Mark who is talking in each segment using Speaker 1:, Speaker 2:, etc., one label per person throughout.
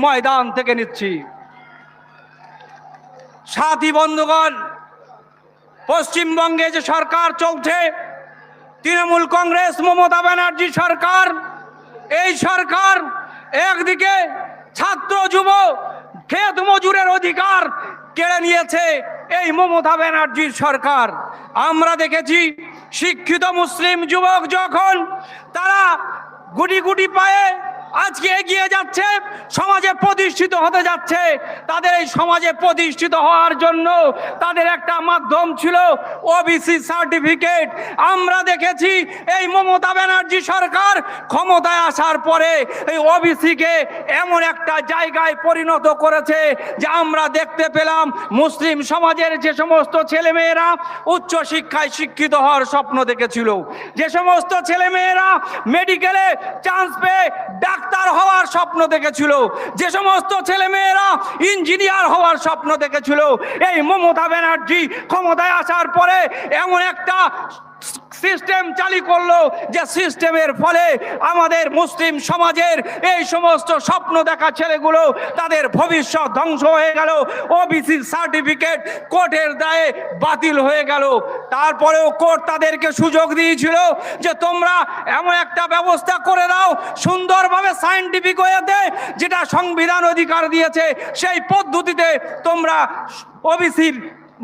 Speaker 1: ময়দান থেকে নিচ্ছি। সাথী বন্ধুগণ, পশ্চিমবঙ্গে যে সরকার চলছে, তৃণমূল কংগ্রেস মমতা ব্যানার্জি সরকার, এই সরকার একদিকে ছাত্র যুব ক্ষেত মজুরের অধিকার কেড়ে নিয়েছে এই মমতা ব্যানার্জির সরকার। আমরা দেখেছি শিক্ষিত মুসলিম যুবক যখন তারা গুটি গুটি পায়ে আজকে এগিয়ে যাচ্ছে, সমাজে প্রতিষ্ঠিত হতে যাচ্ছে, তাদের এই সমাজে প্রতিষ্ঠিত হওয়ার জন্য তাদের একটা মাধ্যম ছিল ওবিসি সার্টিফিকেট। আমরা দেখেছি এই মমতা ব্যানার্জি সরকার ক্ষমতায় আসার পরে এই ওবিসিকে এমন একটা জায়গায় পরিণত করেছে যে আমরা দেখতে পেলাম মুসলিম সমাজের যে সমস্ত ছেলেমেয়েরা উচ্চ শিক্ষায় শিক্ষিত হওয়ার স্বপ্ন দেখেছিল, যে সমস্ত ছেলেমেয়েরা মেডিকেলে চান্স পেয়ে ডাক্তার হওয়ার স্বপ্ন দেখেছিল, যে সমস্ত ছেলেমেয়েরা ইঞ্জিনিয়ার হওয়ার স্বপ্ন দেখেছিল, এই মমতা ব্যানার্জি ক্ষমতায় আসার পরে এমন একটা সিস্টেম চালু করলো যে সিস্টেমের ফলে আমাদের মুসলিম সমাজের এই সমস্ত স্বপ্ন দেখা ছেলেগুলো তাদের ভবিষ্যৎ ধ্বংস হয়ে গেল। ওবিসি সার্টিফিকেট কোর্টের দায়ে বাতিল হয়ে গেল। তারপরেও কোর্ট তাদেরকে সুযোগ দিয়েছিল যে তোমরা এমন একটা ব্যবস্থা করে দাও সুন্দরভাবে সায়েন্টিফিক ওয়েতে, যেটা সংবিধান অধিকার দিয়েছে সেই পদ্ধতিতে তোমরা ওবিসির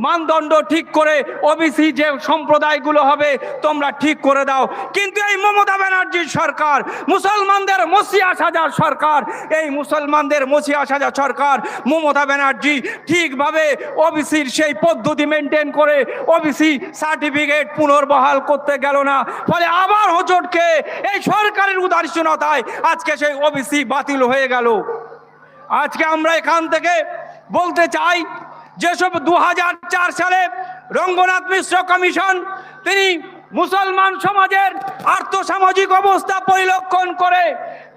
Speaker 1: মানদণ্ড ঠিক করে ওবিসি যে সম্প্রদায়গুলো হবে তোমরা ঠিক করে দাও। কিন্তু এই মমতা ব্যানার্জির সরকার, মুসলমানদের মসিয়া সাজার সরকার, এই মুসলমানদের মসিয়া সাজা সরকার মমতা ব্যানার্জি ঠিকভাবে ওবিসির সেই পদ্ধতি মেনটেন করে ওবিসি সার্টিফিকেট পুনর্বহাল করতে গেল না। ফলে আবার হোঁচট খেয়ে এই সরকারের উদাসীনতায় আজকে সেই ওবিসি বাতিল হয়ে গেল। আজকে আমরা এখান থেকে বলতে চাই, যেসব 2004 সালে রঙ্গনাথ মিশ্র কমিশন তিনি মুসলমান সমাজের আর্থসামাজিক অবস্থা পরিলক্ষণ করে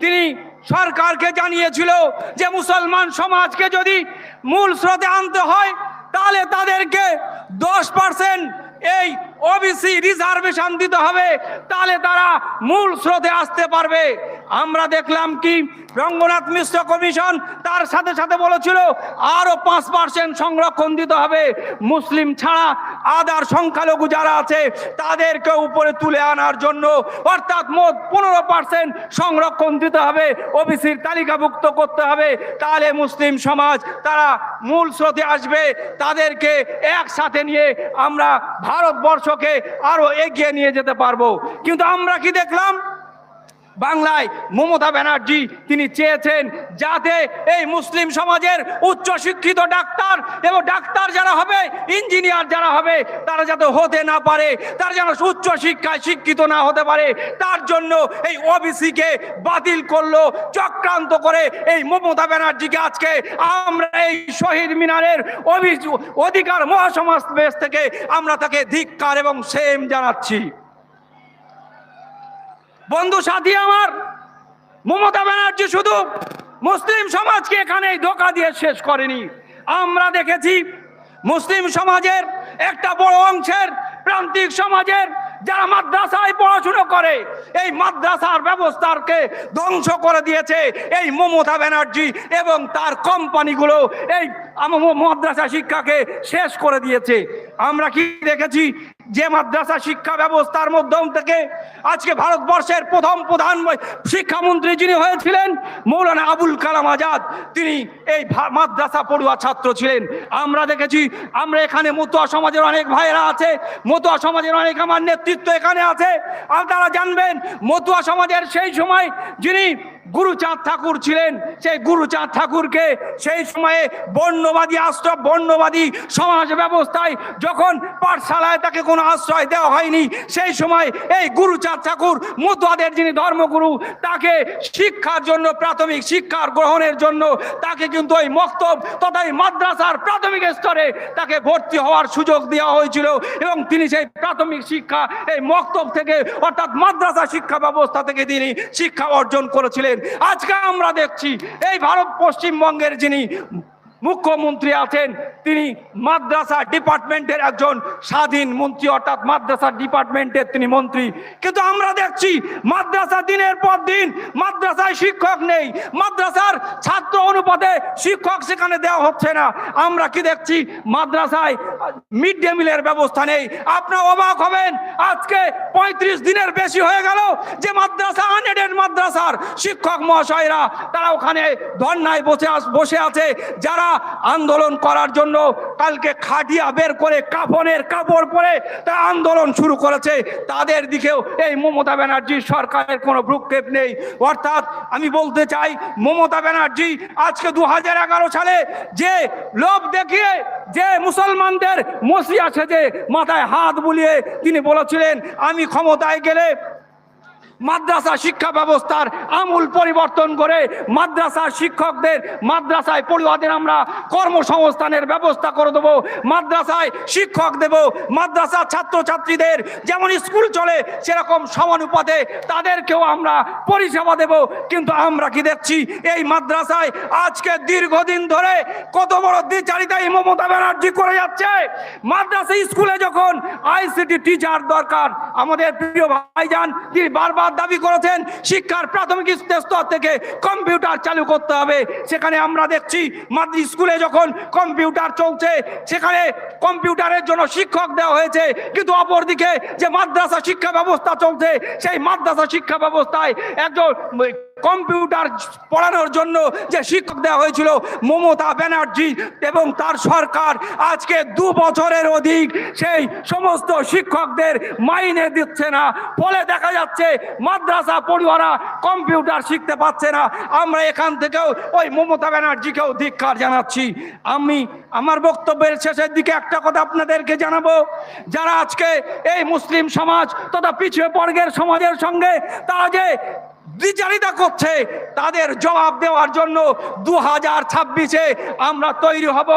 Speaker 1: তিনি সরকারকে জানিয়েছিল যে মুসলমান সমাজকে যদি মূল স্রোতে আনতে হয় তাহলে তাদেরকে 10% এই ওবিসি রিজার্ভেশন দিতে হবে, তাহলে তারা মূল স্রোতে আসতে পারবে। আমরা দেখলাম কি রঙ্গনাথ মিশ্র কমিশন তার সাথে সাথে বলেছিল আরো 5% সংরক্ষণ দিতে হবে, মুসলিম ছাড়া আদার সংখ্যালঘু যারা আছে তাদেরকে উপরে তুলে আনার জন্য, অর্থাৎ মোট 15% সংরক্ষণ দিতে হবে, ওবিসির তালিকাভুক্ত করতে হবে, তাহলে মুসলিম সমাজ তারা মূল স্রোতে আসবে। তাদেরকে একসাথে নিয়ে আমরা ভারতবর্ষকে আরো এগিয়ে নিয়ে যেতে পারবো। কিন্তু আমরা কি দেখলাম, বাংলায় মমতা ব্যানার্জি তিনি চেয়েছেন যাতে এই মুসলিম সমাজের উচ্চ শিক্ষিত ডাক্তার এবং ডাক্তার যারা হবে, ইঞ্জিনিয়ার যারা হবে, তারা যাতে হতে না পারে, তারা যেন উচ্চ শিক্ষায় শিক্ষিত না হতে পারে, তার জন্য এই ওবিসিকে বাতিল করলো চক্রান্ত করে। এই মমতা ব্যানার্জিকে আজকে আমরা এই শহীদ মিনারের অধিকার মহাসমাবেশ থেকে আমরা তাকে ধিক্কার এবং সেম জানাচ্ছি। বন্ধু সাথী আমার, মমতা ব্যানার্জি শুধু মুসলিম সমাজকে এখানে ধোঁকা দিয়ে শেষ করেনি। আমরা দেখেছি মুসলিম সমাজের একটা বড় অংশের প্রান্তিক সমাজের যারা মাদ্রাসায় পড়াশুনো করে, এই মাদ্রাসার ব্যবস্থাকে ধ্বংস করে দিয়েছে এই মমতা ব্যানার্জি এবং তার কোম্পানিগুলো। এই মাদ্রাসা শিক্ষাকে শেষ করে দিয়েছে। আমরা কি দেখেছি যে মাদ্রাসা শিক্ষা ব্যবস্থার মাধ্যম থেকে আজকে ভারতবর্ষের প্রথম প্রধান শিক্ষামন্ত্রী যিনি হয়েছিলেন মৌলানা আবুল কালাম আজাদ, তিনি এই মাদ্রাসা পড়ুয়া ছাত্র ছিলেন। আমরা দেখেছি, আমরা এখানে মতুয়া সমাজের অনেক ভাইয়েরা আছে, মতুয়া সমাজের অনেক আমার নেতৃত্ব এখানে আছে। আপনারা জানবেন মতুয়া সমাজের সেই সময় যিনি গুরুচাঁদ ঠাকুর ছিলেন, সেই গুরুচাঁদ ঠাকুরকে সেই সময়ে বর্ণবাদী আশ্রয়, বর্ণবাদী সমাজ ব্যবস্থায় যখন পাঠশালায় তাকে কোনো আশ্রয় দেওয়া হয়নি, সেই সময় এই গুরুচাঁদ ঠাকুর মতুয়াদের যিনি ধর্মগুরু, তাকে শিক্ষার জন্য, প্রাথমিক শিক্ষার গ্রহণের জন্য তাকে কিন্তু ওই মক্তব তথা এই মাদ্রাসার প্রাথমিক স্তরে তাকে ভর্তি হওয়ার সুযোগ দেওয়া হয়েছিল এবং তিনি সেই প্রাথমিক শিক্ষা এই মক্তব থেকে অর্থাৎ মাদ্রাসা শিক্ষা ব্যবস্থা থেকে তিনি শিক্ষা অর্জন করেছিলেন। আজকে আমরা দেখছি এই ভারত পশ্চিমবঙ্গের যিনি মুখ্যমন্ত্রী আছেন, তিনি মাদ্রাসা ডিপার্টমেন্টের একজন স্বাধীন মন্ত্রী, অর্থাৎ মাদ্রাসা ডিপার্টমেন্টের তিনি মন্ত্রী। কিন্তু আমরা দেখছি মাদ্রাসা দিনের পর দিন মাদ্রাসায় শিক্ষক নেই, মাদ্রাসার ছাত্র অনুপাতে শিক্ষক সেখানে দেওয়া হচ্ছে না। আমরা কি দেখছি মাদ্রাসায় মিড ডে মিলের ব্যবস্থা নেই। আপনারা অবাক হবেন, আজকে 35 দিনের বেশি হয়ে গেল যে মাদ্রাসা আনএডেড মাদ্রাসার শিক্ষক মহাশয়রা তারা ওখানে ধর্নায় বসে আছে। যারা আন্দোলন করার জন্য কালকে খাটিয়া বের করে কাফনের কাপড় পরে তারা আন্দোলন শুরু করেছে, তাদের দিকেও এই মমতা ব্যানার্জির সরকারের কোনো ভ্রুক্ষেপ নেই। অর্থাৎ আমি বলতে চাই, মমতা ব্যানার্জি আজকে 2011 সালে যে লোভ দেখিয়ে যে মুসলমানদের মসিয়া সেজে মাথায় হাত বুলিয়ে তিনি বলেছিলেন আমি ক্ষমতায় গেলে মাদ্রাসা শিক্ষা ব্যবস্থার আমূল পরিবর্তন করে মাদ্রাসা শিক্ষকদের, মাদ্রাসায় পড়ুয়াদের আমরা কর্মসংস্থানের ব্যবস্থা করে দেবো, মাদ্রাসায় শিক্ষক দেব, মাদ্রাসা ছাত্রছাত্রীদের যেমন স্কুল চলে সেরকম সমানুপাতে তাদেরকেও আমরা পরিষেবা দেব। কিন্তু আমরা কি দেখছি এই মাদ্রাসায় আজকে দীর্ঘদিন ধরে কত বড় দ্বিচারিতা এই মমতা ব্যানার্জি করে যাচ্ছে। মাদ্রাসা স্কুলে যখন আইসিটি টিচার দরকার, আমাদের প্রিয় ভাইজান তিনি বারবার দাবি করেছেন শিক্ষার প্রাথমিক স্তর থেকে কম্পিউটার চালু করতে হবে। সেখানে আমরা দেখছি স্কুলে যখন কম্পিউটার চলছে সেখানে কম্পিউটারের জন্য শিক্ষক দেওয়া হয়েছে, কিন্তু অপরদিকে যে মাদ্রাসা শিক্ষা ব্যবস্থা চলছে সেই মাদ্রাসা শিক্ষা ব্যবস্থায় একজন কম্পিউটার পড়ানোর জন্য যে শিক্ষক দেওয়া হয়েছিল মমতা ব্যানার্জি এবং তার সরকার আজকে 2 বছরের অধিক সেই সমস্ত শিক্ষকদের মাইনে দিচ্ছে না। ফলে দেখা যাচ্ছে মাদ্রাসা পড়ুয়ারা কম্পিউটার শিখতে পাচ্ছে না। আমরা এখান থেকেও ওই মমতা ব্যানার্জিকেও ধিক্কার জানাচ্ছি। আমি আমার বক্তব্যের শেষের দিকে একটা কথা আপনাদেরকে জানাবো, যারা আজকে এই মুসলিম সমাজ তথা পিছিয়ে বর্গের সমাজের সঙ্গে তারা যে দ্বিচারিতা করছে তাদের জবাব দেওয়ার জন্য 2026-এ আমরা তৈরি হব।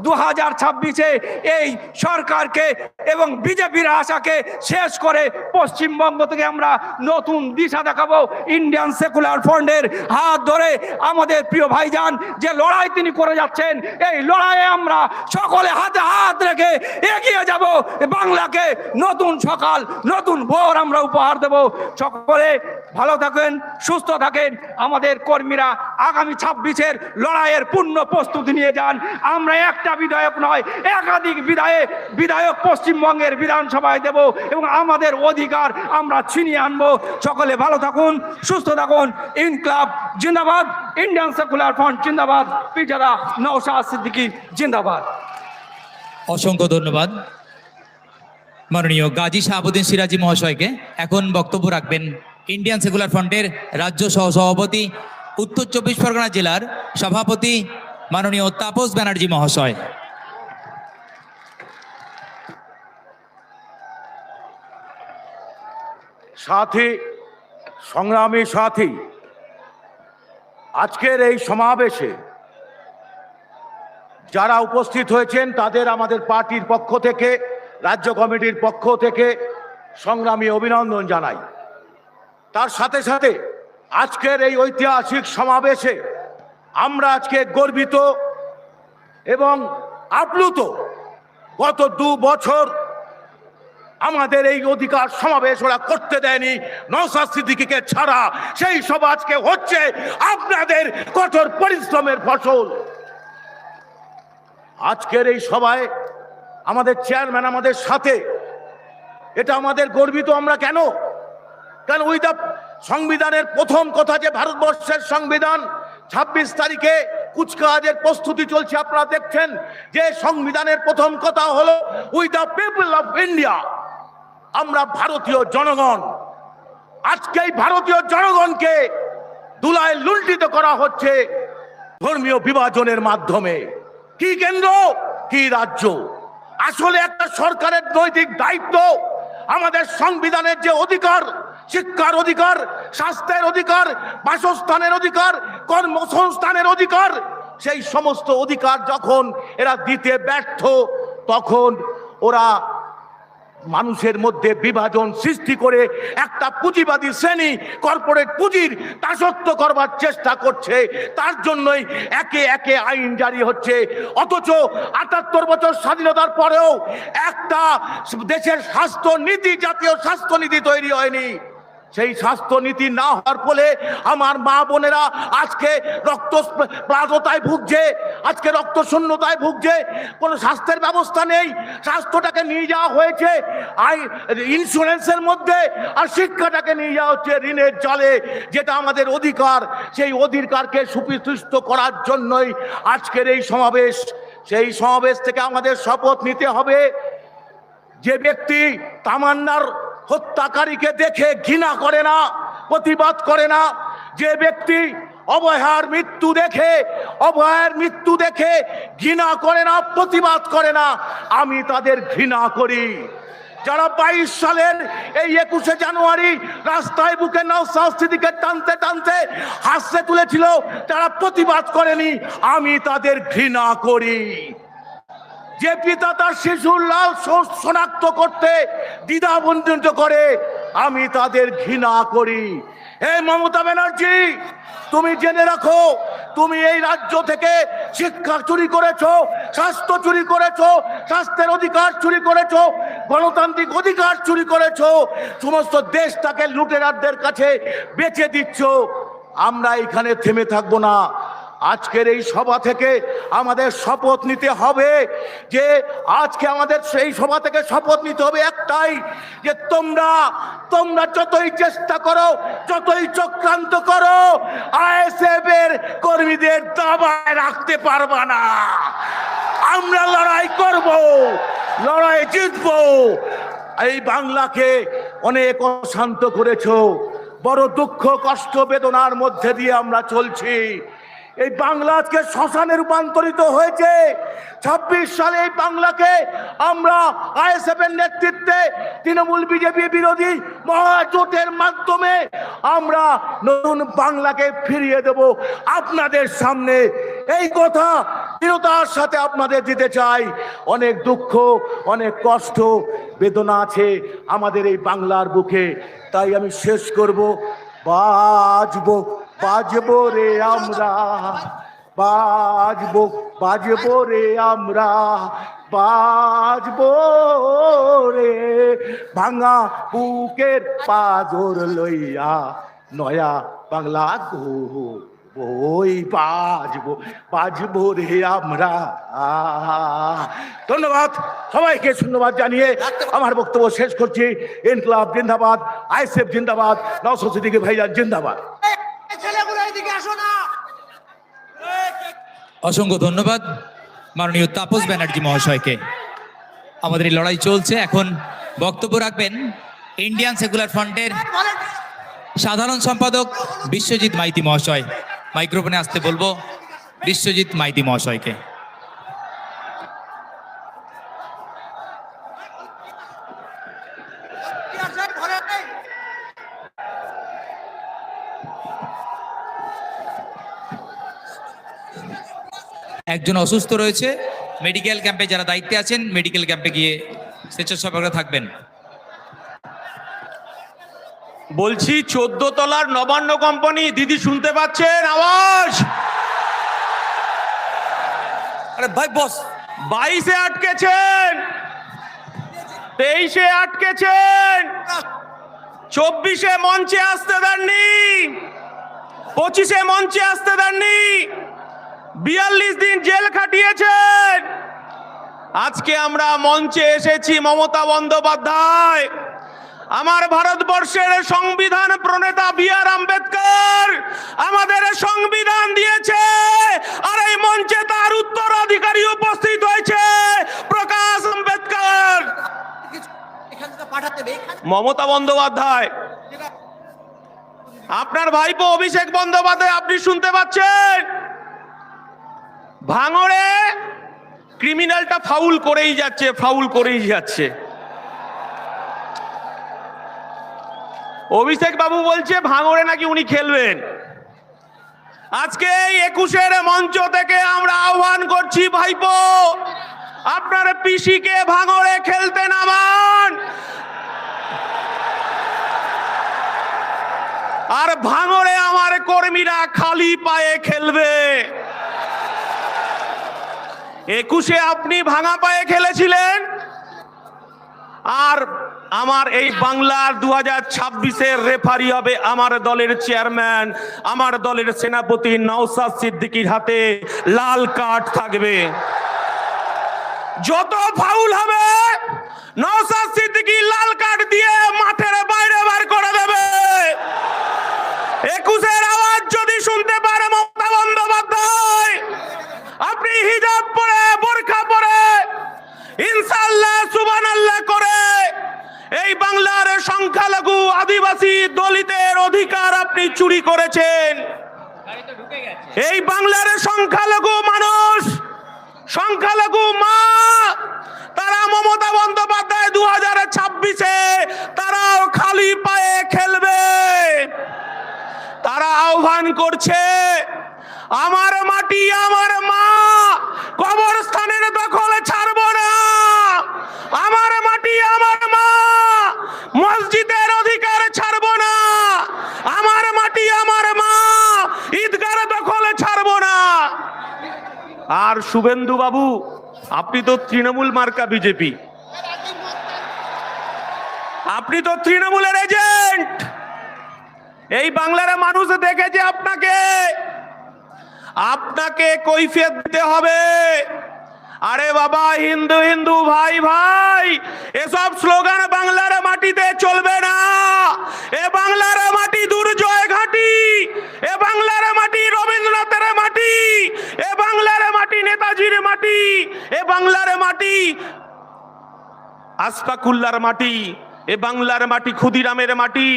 Speaker 1: 2026-এ এই সরকারকে এবং বিজেপির আশাকে শেষ করে পশ্চিমবঙ্গ থেকে আমরা নতুন দিশা দেখাবো। ইন্ডিয়ান সেকুলার ফ্রন্টের হাত ধরে আমাদের প্রিয় ভাইজান যে লড়াই তিনি করে যাচ্ছেন, এই লড়াইয়ে আমরা সকলে হাতে হাত রেখে এগিয়ে যাব। বাংলাকে নতুন সকাল, নতুন ভোর আমরা উপহার দেব। সকলে ভালো থাকেন, সুস্থ থাকেন। আমাদের কর্মীরা আগামী 26-এর লড়াইয়ের পূর্ণ প্রস্তুতি নিয়ে যান। আমরা একটা বিধায়ক নয়, একাধিক বিধায়ক পশ্চিমবঙ্গের বিধানসভায় দেব এবং আমাদের অধিকার আমরা ছিনিয়ে আনবো। সকলে ভালো থাকুন, সুস্থ থাকুন। ইনকলাব জিন্দাবাদ, ইন্ডিয়ান সেকুলার ফ্রন্ট জিন্দাবাদ, পিজারা নওশাদ সিদ্দিকী জিন্দাবাদ।
Speaker 2: অসংখ্য ধন্যবাদ মাননীয় গাজী শাহাবুদ্দিন সিরাজি মহাশয়কে। এখন বক্তব্য রাখবেন ইন্ডিয়ান সেকুলার ফ্রন্টের রাজ্য সহসভাপতি, উত্তর 24 পরগনা জেলার সভাপতি মাননীয় তাপস ব্যানার্জি মহাশয়।
Speaker 3: সাথী, সংগ্রামী সাথী, আজকের এই সমাবেশে যারা উপস্থিত হয়েছেন তাদের আমাদের পার্টির পক্ষ থেকে, রাজ্য কমিটির পক্ষ থেকে সংগ্রামী অভিনন্দন জানাই। তার সাথে সাথে আজকের এই ঐতিহাসিক সমাবেশে আমরা আজকে গর্বিত এবং আপ্লুত। গত 2 বছর আমাদের এই অধিকার সমাবেশ ওরা করতে দেয়নি নওশাদ সিদ্দিকীকে ছাড়া। সেই সব আজকে হচ্ছে আপনাদের কঠোর পরিশ্রমের ফসল। আজকের এই সভায় আমাদের চেয়ারম্যান আমাদের সাথে, এটা আমাদের গর্বিত। আমরা কেন ওই সংবিধানের প্রথম কথা যে ভারতবর্ষের সংবিধান 26 তারিখে কুচকাওয়াজের প্রস্তুতি চলছে, আপনারা দেখছেন যে সংবিধানের প্রথম কথা হলো we the people of India, আমরা ভারতীয় জনগণ। আজকে এই ভারতীয় জনগণকে ধুলায় লুণ্ঠিত করা হচ্ছে ধর্মীয় বিভাজনের মাধ্যমে। কি কেন্দ্র, কি রাজ্য? আসলে একটা সরকারের নৈতিক দায়িত্ব আমাদের সংবিধানের যে অধিকার, শিক্ষার অধিকার, স্বাস্থ্যের অধিকার, বাসস্থানের অধিকার, কর্মসংস্থানের অধিকার, সেই সমস্ত অধিকার যখন এরা দিতে ব্যর্থ তখন ওরা মানুষের মধ্যে বিভাজন সৃষ্টি করে একটা পুঁজিবাদী শ্রেণী কর্পোরেট পুঁজির দাসত্ব করবার চেষ্টা করছে। তার জন্যই একে একে আইন জারি হচ্ছে। অথচ ৭৮ বছর স্বাধীনতার পরেও একটা দেশের স্বাস্থ্য নীতি, জাতীয় স্বাস্থ্য নীতি তৈরি হয়নি। সেই স্বাস্থ্যনীতি না হওয়ার ফলে আমার মা বোনেরা আজকে রক্তপ্লাজতায় ভুগছে, আজকে রক্ত শূন্যতায় ভুগছে। কোনো স্বাস্থ্যের ব্যবস্থা নেই। স্বাস্থ্যটাকে নিয়ে যাওয়া হয়েছে ইন্স্যুরেন্সের মধ্যে, আর শিক্ষাটাকে নিয়ে যাওয়া হচ্ছে ঋণের জালে, যেটা আমাদের অধিকার। সেই অধিকারকে সুপ্রতিষ্ঠিত করার জন্যই আজকের এই সমাবেশ। সেই সমাবেশ থেকে আমাদের শপথ নিতে হবে, যে ব্যক্তি তামান্নার হত্যাকারীকে দেখে ঘৃণা করে না, প্রতিবাদ করে না, যে ব্যক্তি অভয়ার মৃত্যু দেখে ঘৃণা করে না, প্রতিবাদ করে না, আমি তাদের ঘৃণা করি। যারা 22 সালের এই 21শে জানুয়ারি রাস্তায় বুকে নওশাদ সিদ্দিকীকে টানতে টানতে হাসতে তুলেছিল, তারা প্রতিবাদ করেনি, আমি তাদের ঘৃণা করি। যে পিতা তার শিশুর লাল শনাক্ত করতে দ্বিধাবন্দিত করে, আমি তাদের ঘৃণা করি। এই মমতা ব্যানার্জি, তুমি জেনে রাখো, তুমি এই রাজ্য থেকে শিক্ষা চুরি করেছো, স্বাস্থ্য চুরি করেছো, স্বাস্থ্যের অধিকার চুরি করেছো, গণতান্ত্রিক অধিকার চুরি করেছো, সমস্ত দেশটাকে লুটেরাদের কাছে বেচে দিচ্ছ। আমরা এখানে থেমে থাকবো না। আজকের এই সভা থেকে আমাদের শপথ নিতে হবে, যে আজকে আমাদের সেই সভা থেকে শপথ নিতে হবে একটাই, যে তোমরা যতই চেষ্টা করো, যতই চক্রান্ত করো, আইএসএফ এর কর্মীদের দাবায় রাখতে পারবা না। আমরা লড়াই করব, লড়াই জিতবো। এই বাংলাকে অনেক অশান্ত করেছো, বড় দুঃখ কষ্ট বেদনার মধ্যে দিয়ে আমরা চলছি। এই বাংলা আজকে শ্মশানে রূপান্তরিত হয়েছে। 26 সালে এই বাংলাকে আমরা আইএসএফ এর নেতৃত্বে তৃণমূল বিজেপি বিরোধী মহাজোটের মাধ্যমে আমরা নতুন বাংলাকে ফিরিয়ে দেব আপনাদের সামনে। এই কথা দৃঢ়তার সাথে আপনাদের দিতে চাই। অনেক দুঃখ, অনেক কষ্ট বেদনা আছে আমাদের এই বাংলার বুকে। তাই আমি শেষ করব, বাজবো রে আমরা, বাজবো রে আমরা, বাজবো রে, ভাঙা বুকের পাজর লইয়া নয়া বাংলা ওই বাজবো রে আমরা। ধন্যবাদ সবাইকে, ধন্যবাদ জানিয়ে আমার বক্তব্য শেষ করছি। ইনকলাব জিন্দাবাদ, আইএসএফ জিন্দাবাদ, নওশাদ সিদ্দিকী ভাইজান জিন্দাবাদ।
Speaker 2: অসংখ্য ধন্যবাদ মাননীয় তাপস ব্যানার্জি মহাশয়কে। আমাদের এই লড়াই চলছে। এখন বক্তব্য রাখবেন ইন্ডিয়ান সেকুলার ফ্রন্টের সাধারণ সম্পাদক বিশ্বজিৎ মাইতি মহাশয়। মাইক্রোফোনে আসতে বলবো বিশ্বজিৎ মাইতি মহাশয়কে। একজন অসুস্থ রয়েছে, মেডিকেল ক্যাম্পে যারা দায়িত্বে আছেন মেডিকেল ক্যাম্পে গিয়ে স্বেচ্ছাসেবকরা থাকবেন।
Speaker 4: বলছি 14 তলার নবান্ন কোম্পানি, দিদি শুনতে পাচ্ছেন আওয়াজ? আরে ভাই বস, 22-এ আটকেছেন, 23-এ আটকেছেন, 24-এ মঞ্চে আসতে দেননি, 25-এ মঞ্চে আসতে দেননি, 42 দিন জেল খাটিয়েছেন। আজকে আমরা মঞ্চে এসেছি মমতা বন্দ্যোপাধ্যায়, আমার ভারতবর্ষের সংবিধান প্রণেতা বি.আর. আম্বেদকর আমাদের সংবিধান দিয়েছে, আর এই মঞ্চে তার উত্তরাধিকারী উপস্থিত হয়েছে প্রকাশ আম্বেদকর। মমতা বন্দ্যোপাধ্যায়, আপনার ভাইপো অভিষেক বন্দ্যোপাধ্যায়, আপনি শুনতে পাচ্ছেন? ভাঙড়ে ক্রিমিনালটা ফাউল করেই যাচ্ছে। অভিষেক বাবু বলছে ভাঙড়ে নাকি উনি খেলবেন। আজকে এই 21-এর মঞ্চ থেকে আমরা আহ্বান করছি ভাইপো, আপনার পিসিকে ভাঙড়ে খেলতে নামান, আর ভাঙড়ে আমার কর্মীরা খালি পায়ে খেলবে। 21-এ আপনি ভাঙা পায়ে খেলেছিলেন, আর আমার এই বাংলার 2026-এর রেফারি হবে আমার দলের চেয়ারম্যান, আমার দলের সেনাপতি নওশাদ সিদ্দিকীর হাতে লাল কার্ড থাকবে। যত ফাউল হবে নওশাদ সিদ্দিকী লাল কার্ড দিয়ে মাঠের বাইরে বার করে দেবে। 21-এর আওয়াজ যদি শুনতে পারে মমতা বন্দ্যোপাধ্যায়, আপনি হিজাব পরে বোরকা পরে ইনশাআল্লাহ সুবহানাল্লাহ করে এই বাংলার সংখ্যালঘু আদিবাসী দলিতের অধিকার আপনি চুরি করেছেন। এই বাংলার সংখ্যালঘু মানুষ, সংখ্যালঘু মা, তারা মমতা বন্দ্যোপাধ্যায় 2026-এ তারাও খালি পায়ে খেলবে। তারা আহ্বান করছে, আমার মাটি আমার মা, কবরস্থানের দখল ছাড়ব না। আমার মাটি আমার মা, মসজিদের অধিকার ছাড়ব না। আমার মাটি আমার মা, ঈদগার দখল ছাড়ব না। আর শুভেন্দু বাবু, আপনি তো তৃণমূল মার্কা বিজেপি, আপনি তো তৃণমূলের এজেন্ট। এই বাংলার মানুষ দেখেছে আপনাকে, আপনাকে কৈফিয়ত দিতে হবে। আরে বাবা, হিন্দু হিন্দু ভাই ভাই, এসব স্লোগান বাংলার মাটিতে চলবে না। এ বাংলার মাটি দুর্জয় ঘাঁটি, এ বাংলার মাটি রবীন্দ্রনাথের মাটি, এ বাংলার মাটি নেতাজির মাটি, এ বাংলার মাটি আশফাকুল্লাহর মাটি, এ বাংলার মাটি ক্ষুদিরামের মাটি,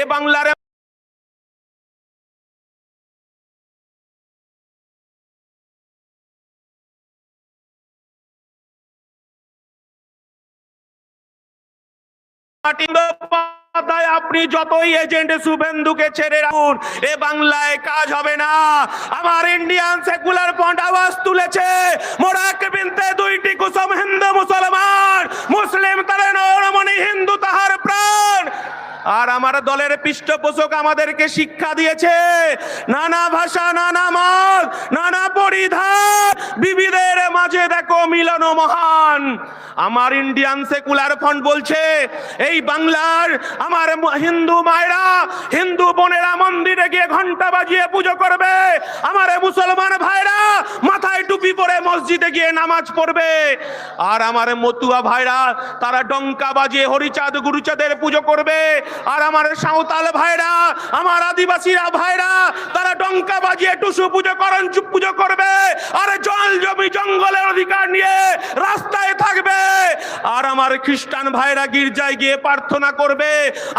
Speaker 4: এ বাংলার আপনি যতই এজেন্ট শুভেন্দুকে ছেড়ে রাখুন, এ বাংলায় কাজ হবে না। আমার ইন্ডিয়ান সেকুলার ফ্রন্ট আওয়াজ তুলেছে, মোরাক বিনতে দুইটি কুসুম, হিন্দু মুসলমান, মুসলিম তারে নরমণি, হিন্দু তাহার প্রাণ। আর আমার দলের পৃষ্ঠপোষক আমাদেরকে শিক্ষা দিয়েছে, নানা ভাষা, নানা মত, নানা পরিধান, বিবিধের মাঝে দেখো মিলন মহান। আমার ইন্ডিয়ান সেকুলার ফ্রন্ট বলছে, এই বাংলার আমার হিন্দু মায়েরা, হিন্দু বোনেরা মন্দিরে গিয়ে ঘন্টা বাজিয়ে পুজো করবে, আমার মুসলমান ভাইরা মাথায় টুপি পরে মসজিদে গিয়ে নামাজ পড়বে, আর আমার মতুয়া ভাইরা তারা ডঙ্কা বাজিয়ে হরিচাঁদ গুরুচাঁদের পুজো করবে, আর আমার সাঁওতাল ভাইরা, আমার আদিবাসীরা ভাইরা তারা ডঙ্কা বাজিয়ে টুসু পুজো করঞ্চুপ পুজো করবে, আর জল জমি জঙ্গলের অধিকার নিয়ে রাস্তায় থাকবে, আর আমার খ্রিস্টান ভাইরা গির্জায় গিয়ে প্রার্থনা করবে।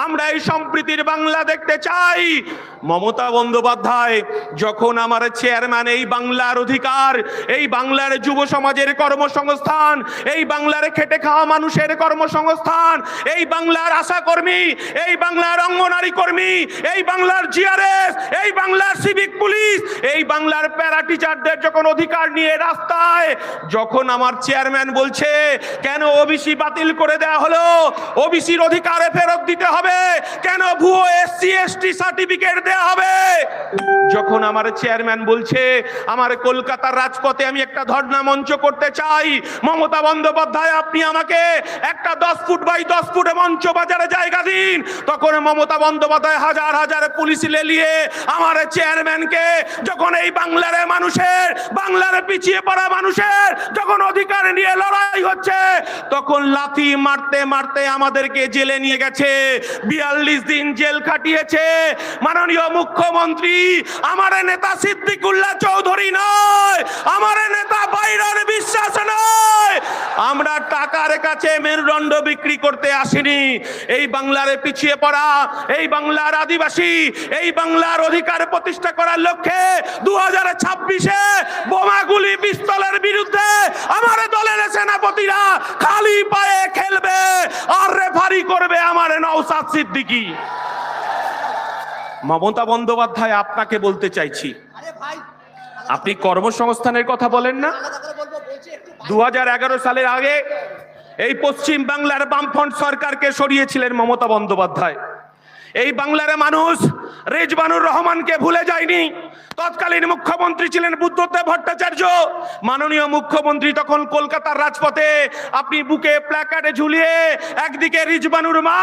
Speaker 4: আমরা এই সম্প্রীতির বাংলা দেখতে চাই। মমতা বন্দ্যোপাধ্যায় যখন আমার চেয়ারম্যান, এই বাংলার অধিকার, এই বাংলার যুব সমাজের কর্মসংস্থান, এই বাংলার খেটে খাওয়া মানুষের কর্মসংস্থান, এই বাংলার আশা কর্মী, এই বাংলার অঙ্গনারী কর্মী, এই বাংলার জিআরএস, এই বাংলার সিভিক পুলিশ, এই বাংলার প্যারা টিচারদের যখন অধিকার নিয়ে রাস্তায়, যখন আমার চেয়ারম্যান বলছে কেন ওবিসি বাতিল করে দেওয়া হলো, ওবিসির অধিকারে ফেরত দিতে হবে, কেন ভুয়ো এসসি এসটি সার্টিফিকেট দেওয়া হবে, যখন আমার চেয়ারম্যান বলছে আমার কলকাতার রাজপথে আমি একটা ধর্ণা মঞ্চ করতে চাই, মমতা বন্দ্যোপাধ্যায় আপনি আমাকে একটা 10 ফুট বাই 10 ফুটে মঞ্চ বাজারে জায়গা দিন, তখন মমতা বন্দ্যোপাধ্যায় হাজার হাজার পুলিশ লেলিয়ে আমার চেয়ারম্যানকে, যখন এই বাংলার মানুষের, বাংলার পিছিয়ে পড়া মানুষের যখন অধিকার নিয়ে লড়াই হচ্ছে, তখন লাথি মারতে মারতে আমাদেরকে জেলে নিয়ে গেছে, 42 দিন জেল কাটিয়েছে। মাননীয় মুখ্যমন্ত্রী, আমার নেতা সিদ্দিকুল্লাহ চৌধুরী নয়, আমার নেতা বাইরের বিশ্বাস নয়, আমরা টাকার কাছে মেরুদণ্ড বিক্রি করতে আসিনি। এই বাংলার পিছিয়ে পড়া, এই বাংলার আদিবাসী, এই বাংলার অধিকার প্রতিষ্ঠা করার লক্ষ্যে 2026-এ বোমাগুলি পিস্তলের বিরুদ্ধে আমার দলের সেনাপতিরা খালি পায়ে খেলবে, আর রেফারি করবে আমার নওশাদ সিদ্দিকী। মমতা বন্দ্যোপাধ্যায়, আপনাকে বলতে চাইছি, আপনি কর্মসংস্থানের কথা বলেন না, 2011 সালের আগে এই পশ্চিম বাংলার বামফ্রন্ট সরকারকে সরিয়েছিলেন মমতা বন্দ্যোপাধ্যায়। এই বাংলার মানুষ রেজবানুর রহমানকে ভুলে যায়নি। তৎকালীন মুখ্যমন্ত্রী ছিলেন বুদ্ধদেব ভট্টাচার্য। মাননীয় মুখ্যমন্ত্রী তখন কলকাতার রাজপথে আপনি বুকে প্ল্যাকার্ডে ঝুলিয়ে একদিকে রিজবানুর মা,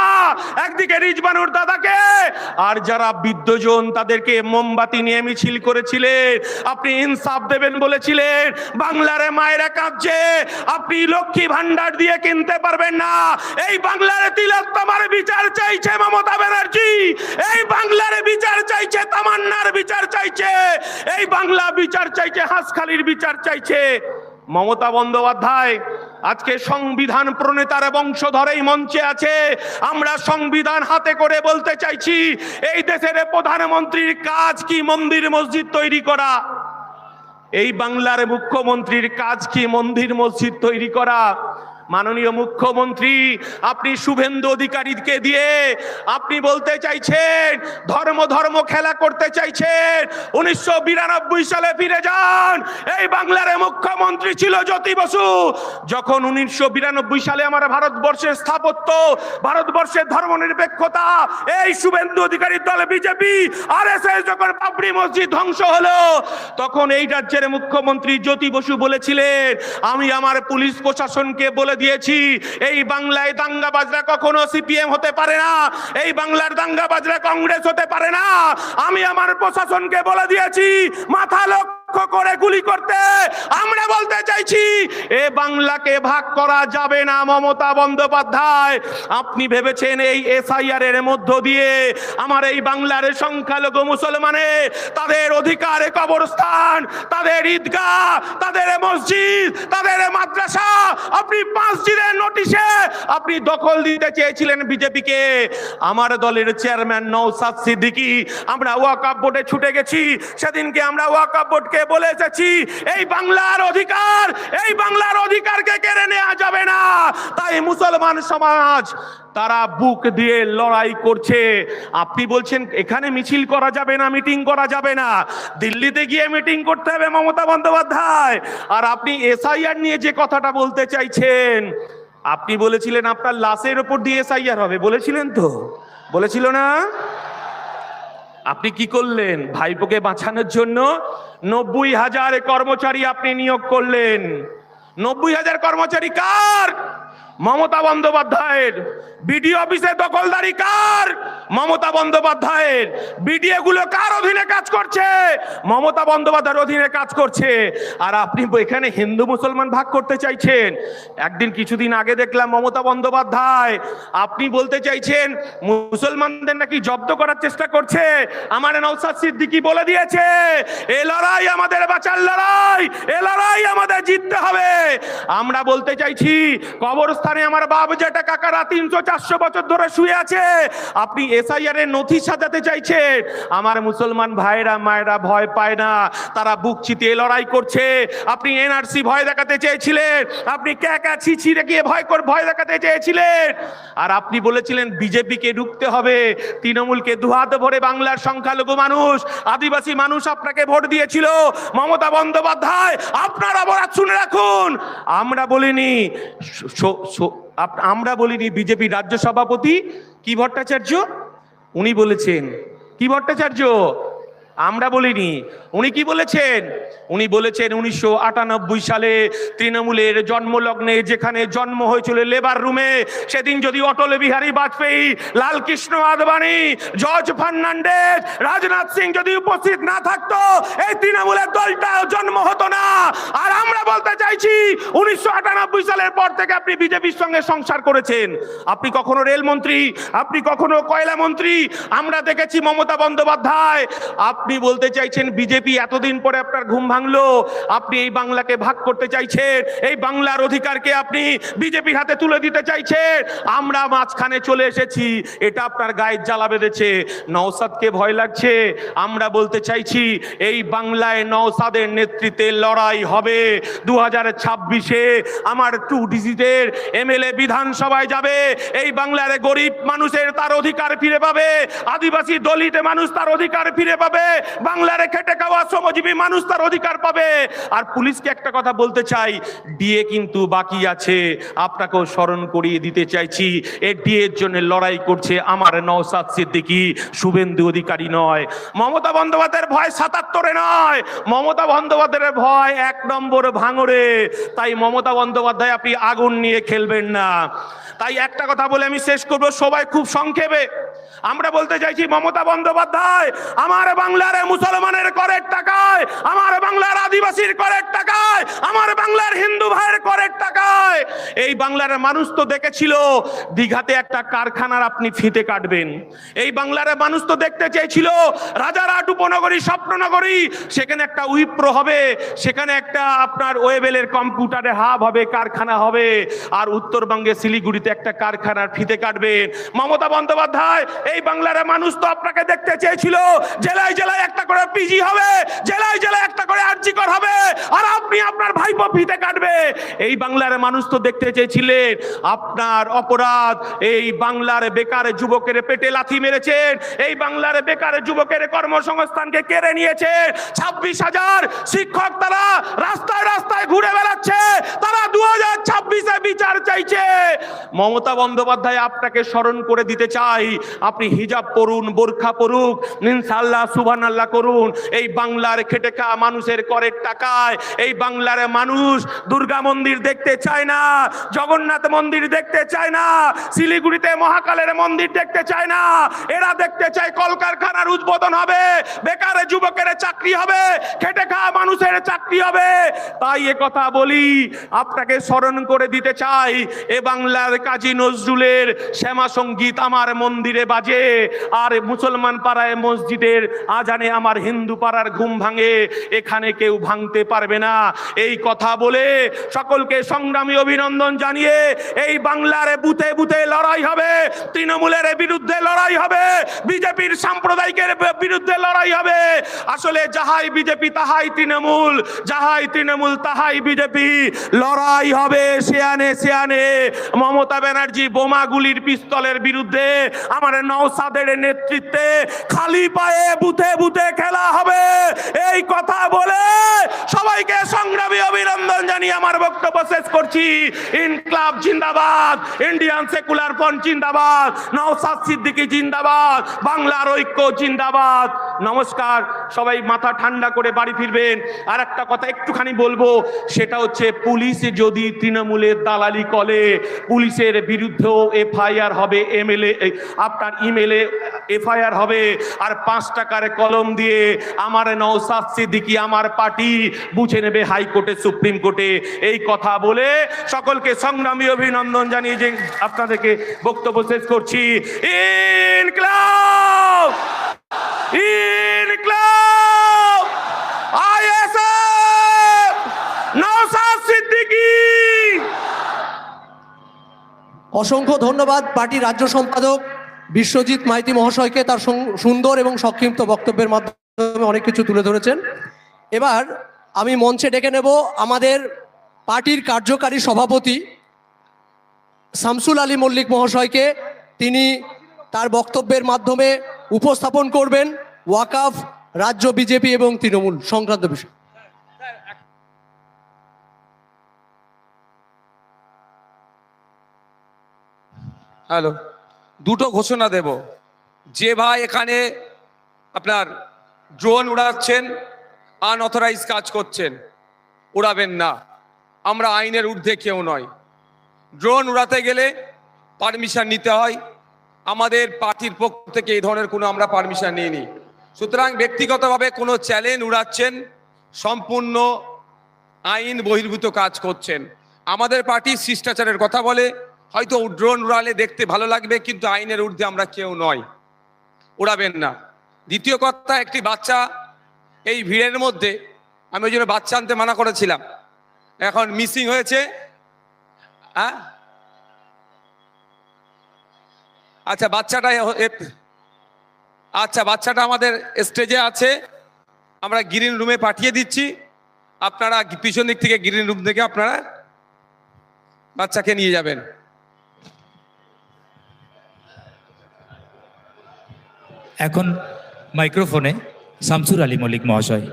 Speaker 4: একদিকে রিজবানুর দাদাকে, আর যারা বিদ্যজন তাদেরকে মোমবাতি নিয়ে মিছিল করেছিলেন। আপনি ইনসাফ দেবেন বলেছিলেন। বাংলার মায়েরা কাঁদছে, আপনি লক্ষ্মী ভান্ডার দিয়ে কিনতে পারবেন না। এই বাংলার তিলোত্তমার বিচার চাইছে মমতা ব্যানার্জি, এই বাংলার বিচার চাইছে, তামান্নার বিচার চাইছে, এই বাংলা বিচার চাইছে, হাসখালির বিচার চাইছে মমতা বন্দ্যোপাধ্যায়। আজকে সংবিধান প্রণেতার বংশধরেই মঞ্চে আছে। আমরা সংবিধান হাতে করে বলতে চাইছি, এই দেশের প্রধানমন্ত্রীর কাজ কি মন্দির মসজিদ তৈরি করা? এই বাংলার মুখ্যমন্ত্রীর কাজ কি মন্দির মসজিদ তৈরি করা? মাননীয় মুখ্যমন্ত্রী, আপনি শুভেন্দু অধিকারীকে দিয়ে আপনি বলতে চাইছেন ধর্ম ধর্ম খেলা করতে চাইছেন। 1992 সালে ফিরে যান। এই বাংলার মুখ্যমন্ত্রী ছিল জ্যোতি বসু। যখন 1992 সালে আমার ভারতবর্ষের স্থাপত্য, ভারতবর্ষের ধর্মনিরপেক্ষতা, এই শুভেন্দু অধিকারীর দল বিজেপি আরএসএস যখন বাবরি মসজিদ ধ্বংস হলো, তখন এই রাজ্যের মুখ্যমন্ত্রী জ্যোতি বসু বলেছিলেন, আমি আমার পুলিশ প্রশাসনকে বলে দিয়েছি এই বাংলায় দাঙ্গাবাজরা কখনো সিপিএম হতে পারে না, এই বাংলার দাঙ্গাবাজরা কংগ্রেস হতে পারে না। আমি আমার প্রশাসনকে বলে দিয়েছি মাথা লক্ষ্য করে গুলি করতে। আমরা বলতে চাইছি এ বাংলাকে ভাগ করা যাবে না। মমতা বন্দ্যোপাধ্যায়, আপনি ভেবেছেন এই এসআইআর এর মধ্য দিয়ে আমার এই বাংলার সংখ্যালঘু মুসলমানে তাদের অধিকারে কবরস্থান, তাদের ঈদগাহ, তাদের মসজিদ, তাদের মাদ্রাসা, আপনি 5 দিনের নোটিশে আপনি দখল দিতে চেয়েছিলেন বিজেপিকে। আমার দলের চেয়ারম্যান নওশাদ সিদ্দিকী, আমরা ওয়াকফ বোর্ডে ছুটে গেছি। সেদিনকে আমরা ওয়াকফ বোর্ডকে বলে এসেছি এই বাংলার অধিকার, এই বাংলার অধিকারকে কেড়ে নেওয়া যাবে না। তাই মুসলমান সমাজ তারা বুক দিয়ে লড়াই করছে। আপনি বলছেন এখানে মিছিল করা যাবে না, মিটিং করা যাবে না, দিল্লিতে গিয়ে মিটিং করতে হবে মমতা বন্দ্যোপাধ্যায়। আর আপনি এসআইআর নিয়ে যে কথাটা বলতে চাইছেন, আপনি বলেছিলেন আপনার লাশের উপর দিয়ে এসআইআর হবে, বলেছিলেন তো? বলেছিল না? আপনি কি করলেন? ভাইপোকে বাঁচানোর জন্য 90,000 কর্মচারী আপনি নিয়োগ করলেন। 90,000 কর্মচারী কার? মমতা বন্দ্যোপাধ্যায়ের। বিডিও অফিসে দখলদারি কার? মমতা বন্দ্যোপাধ্যায়ের। বিডিও গুলো কার অধীনে কাজ করছে? মমতা বন্দ্যোপাধ্যায়ের অধীনে কাজ করছে। আর আপনি এখানে হিন্দু মুসলমান ভাগ করতে চাইছেন। একদিন কিছুদিন আগে দেখলাম মমতা বন্দ্যোপাধ্যায় আপনি বলতে চাইছেন মুসলমানদের নাকি জব্দ করার চেষ্টা করছে। আমার নওশাদ সিদ্দিকী বলে দিয়েছে এ লড়াই আমাদের বাঁচার লড়াই, এ লড়াই আমাদের জিততে হবে। আমরা বলতে চাইছি কবরস্থানে আমার বাপ জেঠা কাকারা 300-400 বছর ধরে শুয়ে আছে। আপনি এসআইআর এর নথি সাজাতে চাইছেন। আমার মুসলমান ভাইরা মায়েরা ভয় পায় না, তারা বুক চিতিয়ে লড়াই করছে। আপনি এনআরসি ভয় দেখাতে চেয়েছিলেন, আপনি ক্যাকা ছিছি রেখে ভয় দেখাতে চেয়েছিলেন। আর আপনি বলেছিলেন বিজেপিকে ঢুকতে হবে, তৃণমূলকে দুহাত ভরে বাংলার সংখ্যালঘু মানুষ, আদিবাসী মানুষ আপনাকে ভোট দিয়েছিল। মমতা বন্দ্যোপাধ্যায়, আপনার অপরাধ শুনে রাখুন। আমরা বলিনি বিজেপি রাজ্য সভাপতি কি ভট্টাচার্য, উনি বলেছেন। কি ভট্টাচার্য? আমরা বলিনি। উনি কি বলেছেন? উনি বলেছেন 1998 সালে তৃণমূলের জন্মলগ্নে যেখানে জন্ম হয়েছিল লেবার রুমে, সেদিন যদি অটল বিহারী বাজপেয়ী, লালকৃষ্ণ আদবানি, জর্জ ফার্নান্ডেজ, রাজনাথ সিং যদি উপস্থিত না থাকতো এই তৃণমূলের দলটা জন্ম হতো না। আর আমরা বলতে চাইছি 1998 সালের পর থেকে আপনি বিজেপির সঙ্গে সংসার করেছেন। আপনি কখনো রেলমন্ত্রী, আপনি কখনো কয়লা মন্ত্রী। আমরা দেখেছি মমতা বন্দ্যোপাধ্যায়, আপনি বলতে চাইছেন বিজেপি এতদিন পরে আপনার ঘুম ভাঙলো, আপনি এই বাংলাকে ভাগ করতে চাইছেন, এই বাংলার অধিকারকে আপনি বিজেপির হাতে তুলে দিতে চাইছেন। আমরা মাঝখানে চলে এসেছি, এটা আপনার গায়ে জ্বালা বেঁধেছে। নওশাদকে ভয় লাগছে। আমরা বলতে চাইছি এই বাংলায় নওশাদের নেতৃত্বে লড়াই হবে। 2026-এ আমার 2 ডিজিটের এমএলএ বিধানসভায় যাবে। এই বাংলার গরিব মানুষের তার অধিকার ফিরে পাবে, আদিবাসী দলিত মানুষ তার অধিকার ফিরে পাবে, বাংলার খেটে খাওয়া শ্রমজীবী মানুষ তার অধিকার পাবে। আর পুলিশকে একটা কথা বলতে চাই, ডিএ কিন্তু বাকি আছে, আপনাকেও স্মরণ করিয়ে দিতে চাইছি। এই ডিএর জন্য লড়াই করছে আমার নওশাদ সিদ্দিকী, শুভেন্দু অধিকারী নয়। মমতা বন্দ্যোপাধ্যায়ের ভয় 77-এ নয়, মমতা বন্দ্যোপাধ্যায়ের ভয় 1 নম্বর ভাঙড়ে। তাই মমতা বন্দ্যোপাধ্যায় আপনি আগুন নিয়ে খেলবেন না। তাই একটা কথা বলে আমি শেষ করব, সবাই খুব সংক্ষেপে। আমরা বলতে চাইছি, মমতা বন্দ্যোপাধ্যায় আমার বাংলার মুসলমানের করের টাকায়, আমার বাংলার আদিবাসীর করের টাকায়, আমার বাংলার হিন্দু ভাইয়ের করের টাকায় এই বাংলার মানুষ তো দেখেছিল দীঘাতে একটা কারখানার আপনি ফিতে কাটবেন। এই বাংলার মানুষ তো দেখতে চেয়েছিল রাজারহাট উপনগরী, স্বপ্ননগরী, সেখানে একটা উইপ্রো হবে, সেখানে একটা আপনার ওয়েবেলের কম্পিউটারে হাব হবে, কারখানা হবে। আর উত্তরবঙ্গে শিলিগুড়িতে একটা কারখানার ফিতে কাটবেন। মমতা বন্দ্যোপাধ্যায় এই বাংলার মানুষ তো আপনাকে দেখতে চেয়েছিল জেলায় জেলায় একটা করে পিজি হবে, জেলায় জেলায় একটা করে আরজিকর হবে, আর আপনি আপনার ভাইপো ফিতে কাটবে। এই বাংলার মানুষ তো দেখতে চেয়েছিলেন আপনার অপরাধ, এই বাংলার বেকার যুবকের পেটে লাথি মেরেছেন, এই বাংলার বেকার যুবকের কর্মসংস্থানকে কেড়ে নিয়েছে। 26,000 শিক্ষক তারা রাস্তায় রাস্তায় ঘুরে বেড়াচ্ছে, তারা 2026-এ বিচার চাইছে। মমতা বন্দ্যোপাধ্যায় আপনাকে স্মরণ করে দিতে চাই, আপনি হিজাব পরুন, বোরখা পরুক, ইনশাআল্লাহ সুবহানাল্লাহ করুন। এই বাংলার খেটে খাওয়া মানুষের করের টাকায় এই বাংলার মানুষ দুর্গা মন্দির দেখতে চায় না, জগন্নাথ মন্দির দেখতে চায় না, শিলিগুড়িতে মহাকালের মন্দির দেখতে চায় না। এরা দেখতে চায় কলকারখানার উদ্বোধন হবে, বেকার যুবকের চাকরি হবে, খেটে খাওয়া মানুষের চাকরি হবে। তাই এ কথা বলি, আপনাকে স্মরণ করে দিতে চাই, এ বাংলার কাজী নজরুলের শ্যামা সঙ্গীত আমার মন্দিরে বাজে, আর মুসলমান পাড়ায় মসজিদের আজানে আমার হিন্দু পাড়ার ঘুম ভাঙে, এখানে কেউ ভাঙতে পারবে না। এই কথা বলে সকলকে সংগ্রামী অভিনন্দন জানিয়ে এই বাংলার বুথে বুথে লড়াই হবে, তৃণমূলের বিরুদ্ধে লড়াই হবে, বিজেপির সাম্প্রদায়িকের বিরুদ্ধে লড়াই হবে। আসলে যাহাই বিজেপি তাহাই তৃণমূল, যাহাই তৃণমূল তাহাই বিজেপি। লড়াই হবে সিয়ানে সিয়ানে। মমতা ব্যানার্জি বোমাগুলির পিস্তলের বিরুদ্ধে আমার নওশাদের নেতৃত্বে খালি পায়ে বুথে বুথে খেলা হবে। এই কথা বলে সবাইকে সংগ্রামী অভিনন্দন জানিয়ে আমার বক্তব্য শেষ করছি। ইনকলাব জিন্দাবাদ, ইন্ডিয়ান সেকুলার ফ্রন্ট জিন্দাবাদ, নওশাদ সিদ্দিকী জিন্দাবাদ, বাংলার ঐক্য জিন্দাবাদ। নমস্কার, সবাই মাথা ঠান্ডা করে বাড়ি ফিরবেন। আর একটা কথা একটুখানি বলবো, সেটা হচ্ছে পুলিশ যদি তৃণমূলের দালালি করে, পুলিশের বিরুদ্ধেও এফআইআর হবে, এমএলএ আপনার ইমেলে এফআইআর হবে। আর 5 টাকার কলম দিয়ে আমার নওশাদ সিদ্দিকী আমার পার্টি বুঝে নেবে হাইকোর্টে, সুপ্রিম কোর্টে। এই কথা বলে সকলকে সংগ্রামী অভিনন্দন জানিয়ে যে আপনাদেরকে বক্তব্য শেষ করছি। ইনকলাব, ইনকলাব, আইএসএফ, নওশাদ সিদ্দিকী।
Speaker 5: অসংখ্য ধন্যবাদ পার্টির রাজ্য সম্পাদক বিশ্বজিৎ মাইতি মহাশয়কে, তার সুন্দর এবং সংক্ষিপ্ত বক্তব্যের মাধ্যমে অনেক কিছু তুলে ধরেছেন। এবার আমি মঞ্চে ডেকে নেব আমাদের পার্টির কার্যকারী সভাপতি শামসুল আলী মল্লিক মহাশয়কে। তিনি তার বক্তব্যের মাধ্যমে উপস্থাপন করবেন ওয়াকাফ, রাজ্য বিজেপি এবং তৃণমূল সংক্রান্ত বিষয়।
Speaker 6: হ্যালো, দুটো ঘোষণা দেব। যে ভাই এখানে আপনার ড্রোন উড়াচ্ছেন, আনঅথরাইজ কাজ করছেন, উড়াবেন না। আমরা আইনের ঊর্ধ্বে কেউ নয়। ড্রোন উড়াতে গেলে পারমিশন নিতে হয়। আমাদের পার্টির পক্ষ থেকে এই ধরনের কোনো আমরা পারমিশন নিইনি। সুতরাং ব্যক্তিগতভাবে কোনো চ্যালেঞ্জ উড়াচ্ছেন, সম্পূর্ণ আইন বহির্ভূত কাজ করছেন। আমাদের পার্টি শিষ্টাচারের কথা বলে, হয়তো ড্রোন উড়ালে দেখতে ভালো লাগবে, কিন্তু আইনের ঊর্ধ্বে আমরা কেউ নয়, উড়াবেন না। দ্বিতীয় কথা, একটি বাচ্চা এই ভিড়ের মধ্যে, আমি ওই জন্য বাচ্চা আনতে মানা করেছিলাম, এখন মিসিং হয়েছে। হ্যাঁ, আচ্ছা, বাচ্চাটা আমাদের স্টেজে আছে, আমরা গ্রিন রুমে পাঠিয়ে দিচ্ছি। আপনারা পিছন দিক থেকে গ্রিন রুম থেকে আপনারা বাচ্চাকে নিয়ে যাবেন।
Speaker 2: এখন মাইক্রোফোনে শামসুর আলী মল্লিক মহাশয়।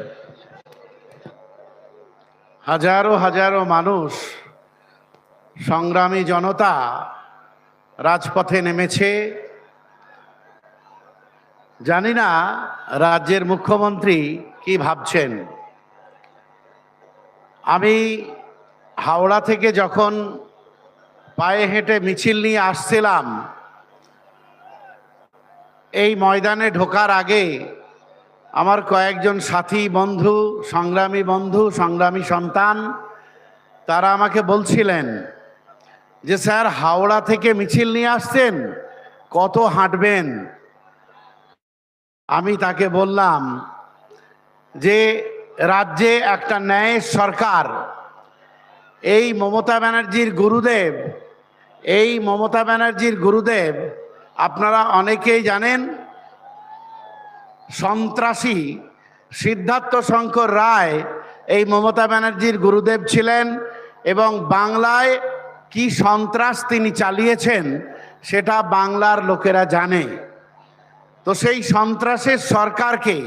Speaker 3: হাজারো হাজারো মানুষ, সংগ্রামী জনতা রাজপথে নেমেছে। জানি না রাজ্যের মুখ্যমন্ত্রী কি ভাবছেন। আমি হাওড়া থেকে যখন পায়ে হেঁটে মিছিল নিয়ে আসছিলাম, এই ময়দানে ঢোকার আগে আমার কয়েকজন সাথী বন্ধু, সংগ্রামী সন্তান, তারা আমাকে বলছিলেন যে স্যার, হাওড়া থেকে মিছিল নিয়ে আসছেন, কত হাঁটবেন? আমি তাকে বললাম যে রাজ্যে একটা ন্যায়ের সরকার, এই মমতা ব্যানার্জির গুরুদেব আপনারা অনেকেই জানেন, সন্ত্রাসী সিদ্ধার্থ শঙ্কর রায় এই মমতা ব্যানার্জির গুরুদেব ছিলেন, এবং বাংলায় কি সন্ত্রাস তিনি চালিয়েছেন সেটা বাংলার লোকেরা জানে। তো সেই সন্ত্রাসের সরকারকে,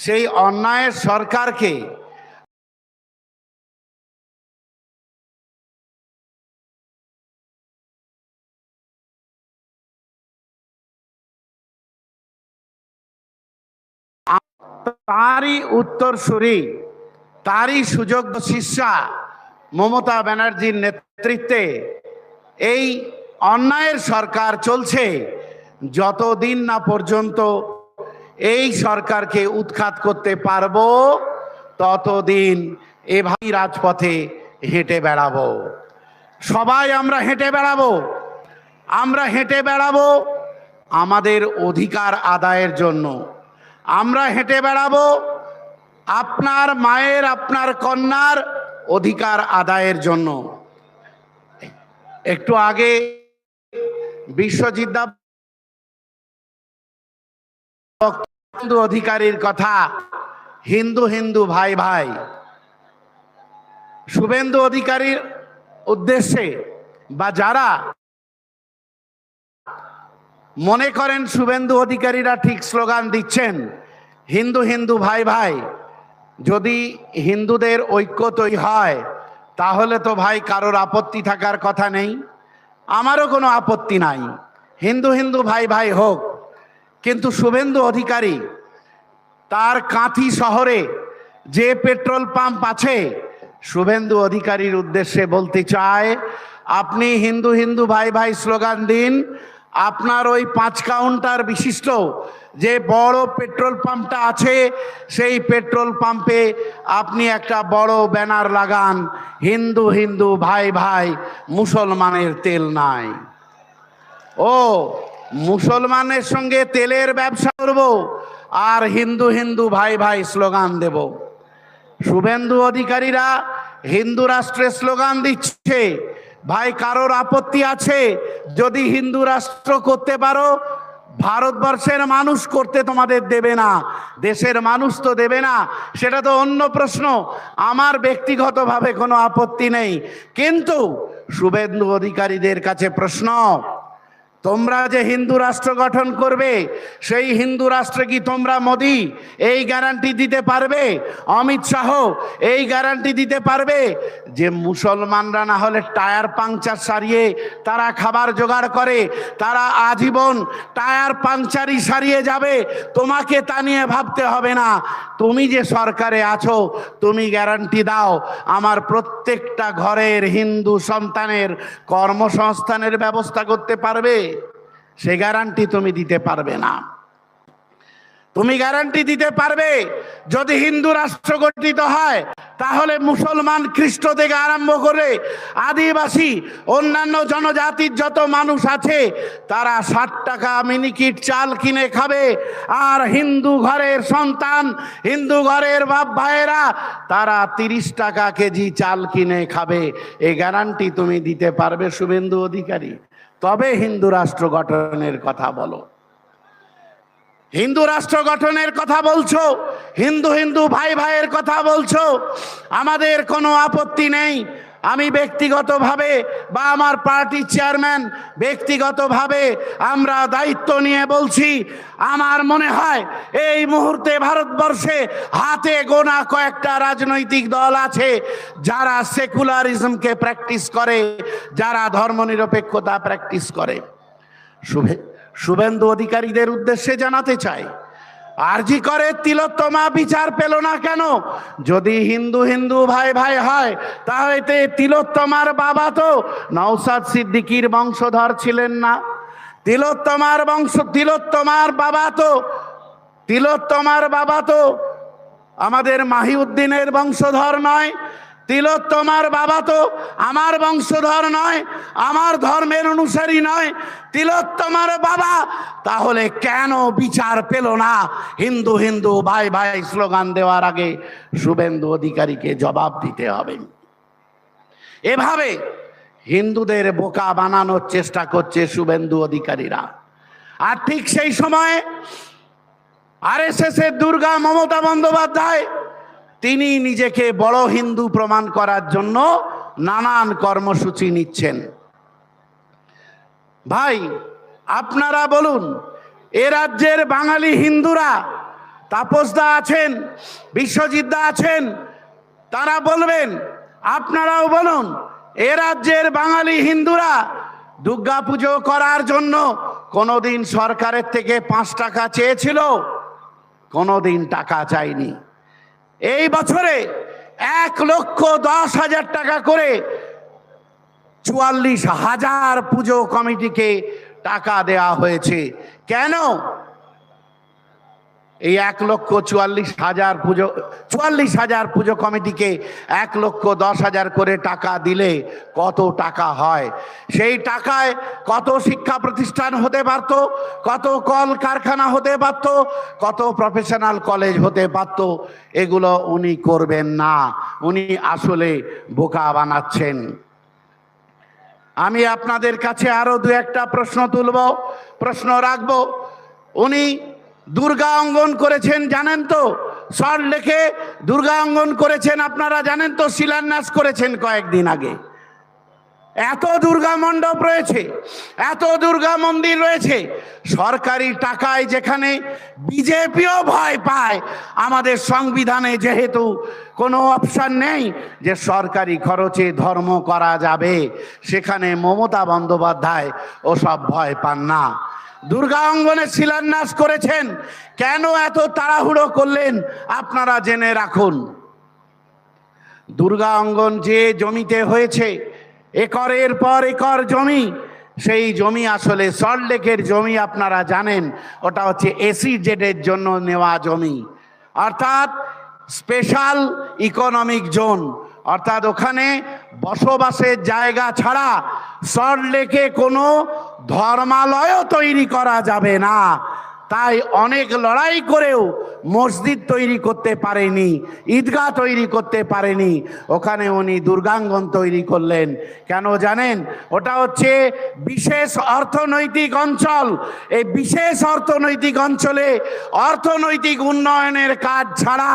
Speaker 3: সেই অন্যায়ের সরকারকে তারই উত্তরসূরি, তারই সুযোগ্য শিষ্যা মমতা ব্যানার্জির নেতৃত্বে এই অন্যায়ের সরকার চলছে। যতদিন না পর্যন্ত এই সরকারকে উৎখাত করতে পারবো, ততদিন এভাবেই রাজপথে হেঁটে বেড়াবো। সবাই আমরা হেঁটে বেড়াবো আমাদের অধিকার আদায়ের জন্য। আমরা হেঁটে বেড়াবো আপনার মায়ের, আপনার কন্যার অধিকার আদায়ের জন্য। একটু আগে বিশ্বজিৎ দা শুভেন্দু অধিকারীর কথা, হিন্দু ভাই ভাই, শুভেন্দু অধিকারীর উদ্দেশ্যে বা যারা মনে করেন শুভেন্দু অধিকারীরা ঠিক স্লোগান দিচ্ছেন হিন্দু ভাই ভাই, যদি হিন্দুদের ঐক্য তৈরি হয় তাহলে তো ভাই কারোর আপত্তি থাকার কথা নেই। আমারও কোনো আপত্তি নাই, হিন্দু ভাই ভাই হোক। কিন্তু শুভেন্দু অধিকারী তার কাঁথি শহরে যে পেট্রোল পাম্প আছে, শুভেন্দু অধিকারীর উদ্দেশ্যে বলতে চায়, আপনি হিন্দু ভাই ভাই স্লোগান দিন, আপনার ওই 5 কাউন্টার বিশিষ্ট যে বড় পেট্রোল পাম্পটা আছে, সেই পেট্রোল পাম্পে আপনি একটা বড় ব্যানার লাগান, হিন্দু ভাই ভাই, মুসলমানের তেল নাই। ও মুসলমানের সঙ্গে তেলের ব্যবসা করব আর হিন্দু ভাই ভাই স্লোগান দেব। শুভেন্দু অধিকারীরা হিন্দু রাষ্ট্রের স্লোগান দিচ্ছে। ভাই কারোর আপত্তি আছে যদি হিন্দু রাষ্ট্র করতে পারো? ভারতবর্ষের মানুষ করতে তোমাদের দেবে না, দেশের মানুষ তো দেবে না, সেটা তো অন্য প্রশ্ন। আমার ব্যক্তিগতভাবে কোনো আপত্তি নেই, কিন্তু শুভেন্দু অধিকারীদের কাছে প্রশ্ন, তোমরা যে হিন্দু রাষ্ট্র গঠন করবে, সেই হিন্দু রাষ্ট্রে কি তোমরা মোদি এই গ্যারান্টি দিতে পারবে, অমিত শাহ এই গ্যারান্টি দিতে পারবে যে মুসলমানরা না হলে টায়ার পাংচার সারিয়ে তারা খাবার জোগাড় করে, তারা আজীবন টায়ার পাংচারই সারিয়ে যাবে? তোমাকে তা নিয়ে ভাবতে হবে না। তুমি যে সরকারে আছো, তুমি গ্যারান্টি দাও আমার প্রত্যেকটা ঘরের হিন্দু সন্তানের কর্মসংস্থানের ব্যবস্থা করতে পারবে? সে গ্যারান্টি তুমি দিতে পারবে না। তুমি গ্যারান্টি দিতে পারবে যদি হিন্দু রাষ্ট্র গঠিত হয়, তাহলে মুসলমান, খ্রিস্ট থেকে আরম্ভ করে আদিবাসী, অন্যান্য জনজাতির যত মানুষ আছে, তারা 60 টাকা মিনিকিট চাল কিনে খাবে, আর হিন্দু ঘরের সন্তান, হিন্দু ঘরের বাপ ভাইয়েরা তারা 30 টাকা কেজি চাল কিনে খাবে। এই গ্যারান্টি তুমি দিতে পারবে শুভেন্দু অধিকারী? তবে হিন্দু রাষ্ট্র গঠনের কথা বলো। হিন্দু রাষ্ট্র গঠনের কথা বলছো, হিন্দু হিন্দু ভাই ভাইয়ের কথা বলছো, আমাদের কোনো আপত্তি নেই। আমি ব্যক্তিগতভাবে বা আমার পার্টির চেয়ারম্যান ব্যক্তিগতভাবে আমরা দায়িত্ব নিয়ে বলছি, আমার মনে হয় এই মুহূর্তে ভারতবর্ষে হাতে গোনা কয়েকটা রাজনৈতিক দল আছে যারা সেকুলারিজমকে প্র্যাকটিস করে, যারা ধর্মনিরপেক্ষতা প্র্যাকটিস করে। শুভেন্দু অধিকারীদের উদ্দেশ্যে জানাতে চাই, আরজি করে তিলোত্তমা বিচার পেল না কেন? যদি হিন্দু হিন্দু ভাই ভাই হয় তাহলে তিলোত্তমার বাবা তো নওশাদ সিদ্দিকীর বংশধর ছিলেন না। তিলোত্তমার বাবা তো আমাদের মাহিউদ্দিনের বংশধর নয়। তিলোত্তমার বাবা তো আমার বংশধর নয়, আমার ধর্মের অনুসারী নয়। তিলোত্তমার বাবা তাহলে কেন বিচার পেল না? হিন্দু হিন্দু ভাই ভাই স্লোগান দেওয়ার আগে শুভেন্দু অধিকারীকে জবাব দিতে হবে। এভাবে হিন্দুদের বোকা বানানোর চেষ্টা করছে শুভেন্দু অধিকারীরা। আর ঠিক সেই সময়ে আরএসএস এর দুর্গা মমতা বন্দ্যোপাধ্যায় তিনি নিজেকে বড় হিন্দু প্রমাণ করার জন্য নানান কর্মসূচি নিচ্ছেন। ভাই আপনারা বলুন, এ রাজ্যের বাঙালি হিন্দুরা, তাপসদা আছেন, বিশ্বজিৎদা আছেন, তারা বলবেন, আপনারাও বলুন, এ রাজ্যের বাঙালি হিন্দুরা দুর্গা পুজো করার জন্য কোনোদিন সরকারের থেকে 5 টাকা চেয়েছিল? কোনোদিন টাকা চাইনি। এই বছরে 1,10,000 টাকা করে 44,000 পুজো কমিটিকে টাকা দেওয়া হয়েছে। কেন? এই 1,44,000 পুজো কমিটিকে 1,10,000 করে টাকা দিলে কত টাকা হয়? সেই টাকায় কত শিক্ষা প্রতিষ্ঠান হতে পারত, কত কল কারখানা হতে পারত, কত প্রফেশনাল কলেজ হতে পারত। এগুলো উনি করবেন না, উনি আসলে বোকা বানাচ্ছেন। আমি আপনাদের কাছে আরো 2-1টা প্রশ্ন রাখবো। উনি দুর্গা অঙ্গন করেছেন জানেন তো? সল্টলেকে দুর্গা অঙ্গন করেছেন আপনারা জানেন তো? শিলান্যাস করেছেন কয়েকদিন আগে। এত দুর্গা মণ্ডপ রয়েছে, এত দুর্গা মন্দির রয়েছে, সরকারি টাকায়, যেখানে বিজেপিও ভয় পায়। আমাদের সংবিধানে যেহেতু কোনো অপশন নেই যে সরকারি খরচে ধর্ম করা যাবে, সেখানে মমতা বন্দ্যোপাধ্যায় ওসব ভয় পান না। দুর্গা অঙ্গনে শিলান্যাস করেছেন, কেন এত তাড়াহুড়ো করলেন আপনারা জেনে রাখুন। দুর্গা অঙ্গন যে জমিতে হয়েছে, একরের পর একর জমি, সেই জমি আসলে সল্টলেকের জমি আপনারা জানেন, ওটা হচ্ছে এসইজেডের জন্য নেওয়া জমি, অর্থাৎ স্পেশাল ইকোনমিক জোন। অর্থাৎ ওখানে বসবাসের জায়গা ছাড়া সল্টলেকে কোনো ধর্মালয়ও তৈরি করা যাবে না। তাই অনেক লড়াই করেও মসজিদ তৈরি করতে পারেনি, ঈদগাহ তৈরি করতে পারেনি। ওখানে উনি দুর্গাঙ্গন তৈরি করলেন। কেন জানেন? ওটা হচ্ছে বিশেষ অর্থনৈতিক অঞ্চল। এই বিশেষ অর্থনৈতিক অঞ্চলে অর্থনৈতিক উন্নয়নের কাজ ছাড়া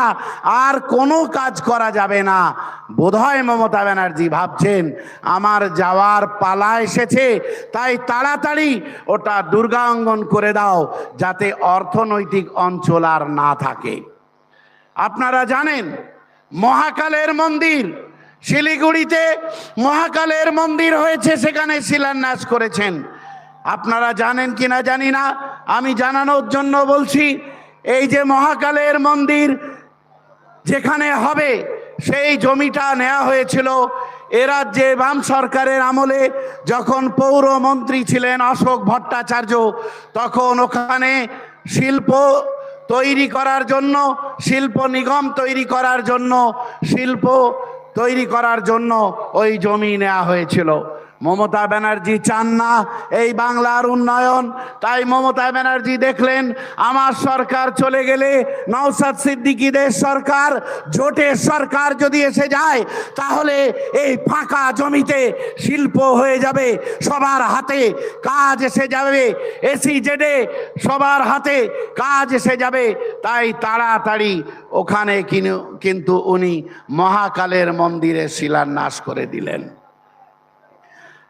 Speaker 3: আর কোনো কাজ করা যাবে না। বোধহয় মমতা ব্যানার্জি ভাবছেন আমার যাওয়ার পালা এসেছে, তাই তাড়াতাড়ি ওটা দুর্গা অঙ্গন করে দাও, যাতে অর্থনৈতিক অঞ্চল আর না থাকে। আপনারা জানেন মহাকালের মন্দির, শিলিগুড়িতে মহাকালের মন্দির হয়েছে, সেখানে শিলান্যাস করেছেন। আপনারা জানেন কিনা জানি না, আমি জানানোর জন্য বলছি। এই যে মহাকালের মন্দির যেখানে হবে, সেই জমিটা নেওয়া হয়েছিল এ রাজ্যে বাম সরকারের আমলে, যখন পৌরমন্ত্রী ছিলেন অশোক ভট্টাচার্য। তখন ওখানে শিল্প তৈরি করার জন্য, শিল্প নিগম তৈরি করার জন্য, শিল্প তৈরি করার জন্য ওই জমি নেওয়া হয়েছিল। মমতা ব্যানার্জি চান না এই বাংলার উন্নয়ন, তাই মমতা ব্যানার্জি দেখলেন আমার সরকার চলে গেলে নওশাদ সিদ্দিকীদের সরকার, জোটের সরকার যদি এসে যায় তাহলে এই ফাঁকা জমিতে শিল্প হয়ে যাবে, সবার হাতে কাজ এসে যাবে, এসিজেডে সবার হাতে কাজ এসে যাবে। তাই তাড়াতাড়ি ওখানে কিন্তু উনি মহাকালের মন্দিরে শিলান্যাস করে দিলেন।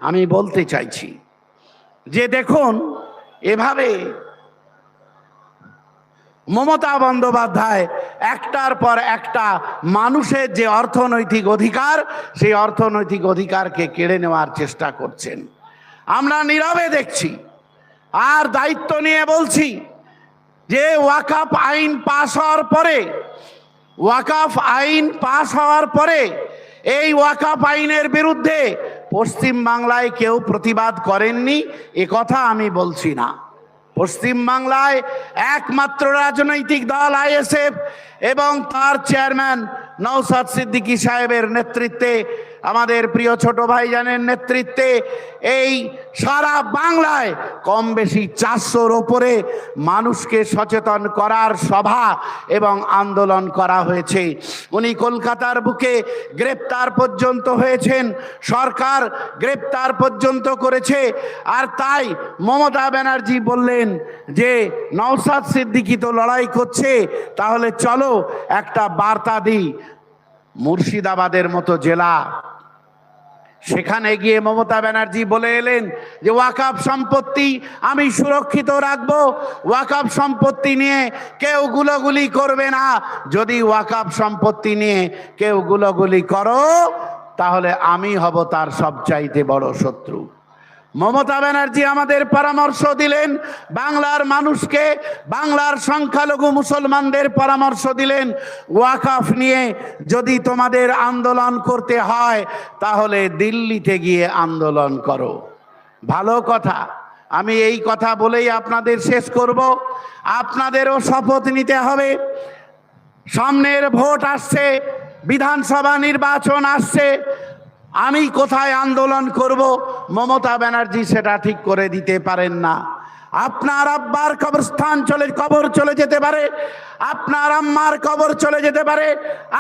Speaker 3: আমি বলতে চাইছি যে দেখুন, এভাবে মমতা বন্দ্যোপাধ্যায় একটার পর একটা মানুষের যে অর্থনৈতিক অধিকার, সেই অর্থনৈতিক অধিকারকে কেড়ে নেওয়ার চেষ্টা করছেন। আমরা নীরবে দেখছি। আর দায়িত্ব নিয়ে বলছি যে ওয়াকফ আইন পাশ হওয়ার পরে, ওয়াকফ আইন পাশ হওয়ার পরে এই ওয়াকফ আইনের বিরুদ্ধে পশ্চিম বাংলায় কেউ প্রতিবাদ করেননি এ কথা আমি বলছি না। পশ্চিম বাংলায় একমাত্র রাজনৈতিক দল আইএসএফ এবং তার চেয়ারম্যান নওশাদ সিদ্দিকী সাহেবের নেতৃত্বে, আমাদের প্রিয় ছোট ভাইজানের নেতৃত্বে এই সারা বাংলায় কম বেশি 400-র ওপরে মানুষকে সচেতন করার সভা এবং আন্দোলন করা হয়েছে। উনি কলকাতার বুকে গ্রেপ্তার পর্যন্ত হয়েছেন, সরকার গ্রেপ্তার পর্যন্ত করেছে। আর তাই মমতা ব্যানার্জি বললেন যে নওশাদ সিদ্দিকী তো লড়াই করছে, তাহলে চলো একটা বার্তা দিই। মুর্শিদাবাদের মতো জেলা, সেখানে গিয়ে মমতা ব্যানার্জি বলে এলেন যে ওয়াকফ সম্পত্তি আমি সুরক্ষিত রাখবো, ওয়াকফ সম্পত্তি নিয়ে কেউ গুলোগুলি করবে না। যদি ওয়াকফ সম্পত্তি নিয়ে কেউ গুলোগুলি করো তাহলে আমি হব তার সবচাইতে বড় শত্রু। মমতা ব্যানার্জি আমাদের পরামর্শ দিলেন, বাংলার মানুষকে, বাংলার সংখ্যালঘু মুসলমানদের পরামর্শ দিলেন, ওয়াকফ নিয়ে যদি তোমাদের আন্দোলন করতে হয় তাহলে দিল্লিতে গিয়ে আন্দোলন করো। ভালো কথা। আমি এই কথা বলেই আপনাদের শেষ করব। আপনাদেরও শপথ নিতে হবে। সামনের ভোট আসছে, বিধানসভা নির্বাচন আসছে। আমি কোথায় আন্দোলন করব মমতা ব্যানার্জি সেটা ঠিক করে দিতে পারেন না। আপনার আব্বার কবর চলে যেতে পারে, আপনার আম্মার কবর চলে যেতে পারে,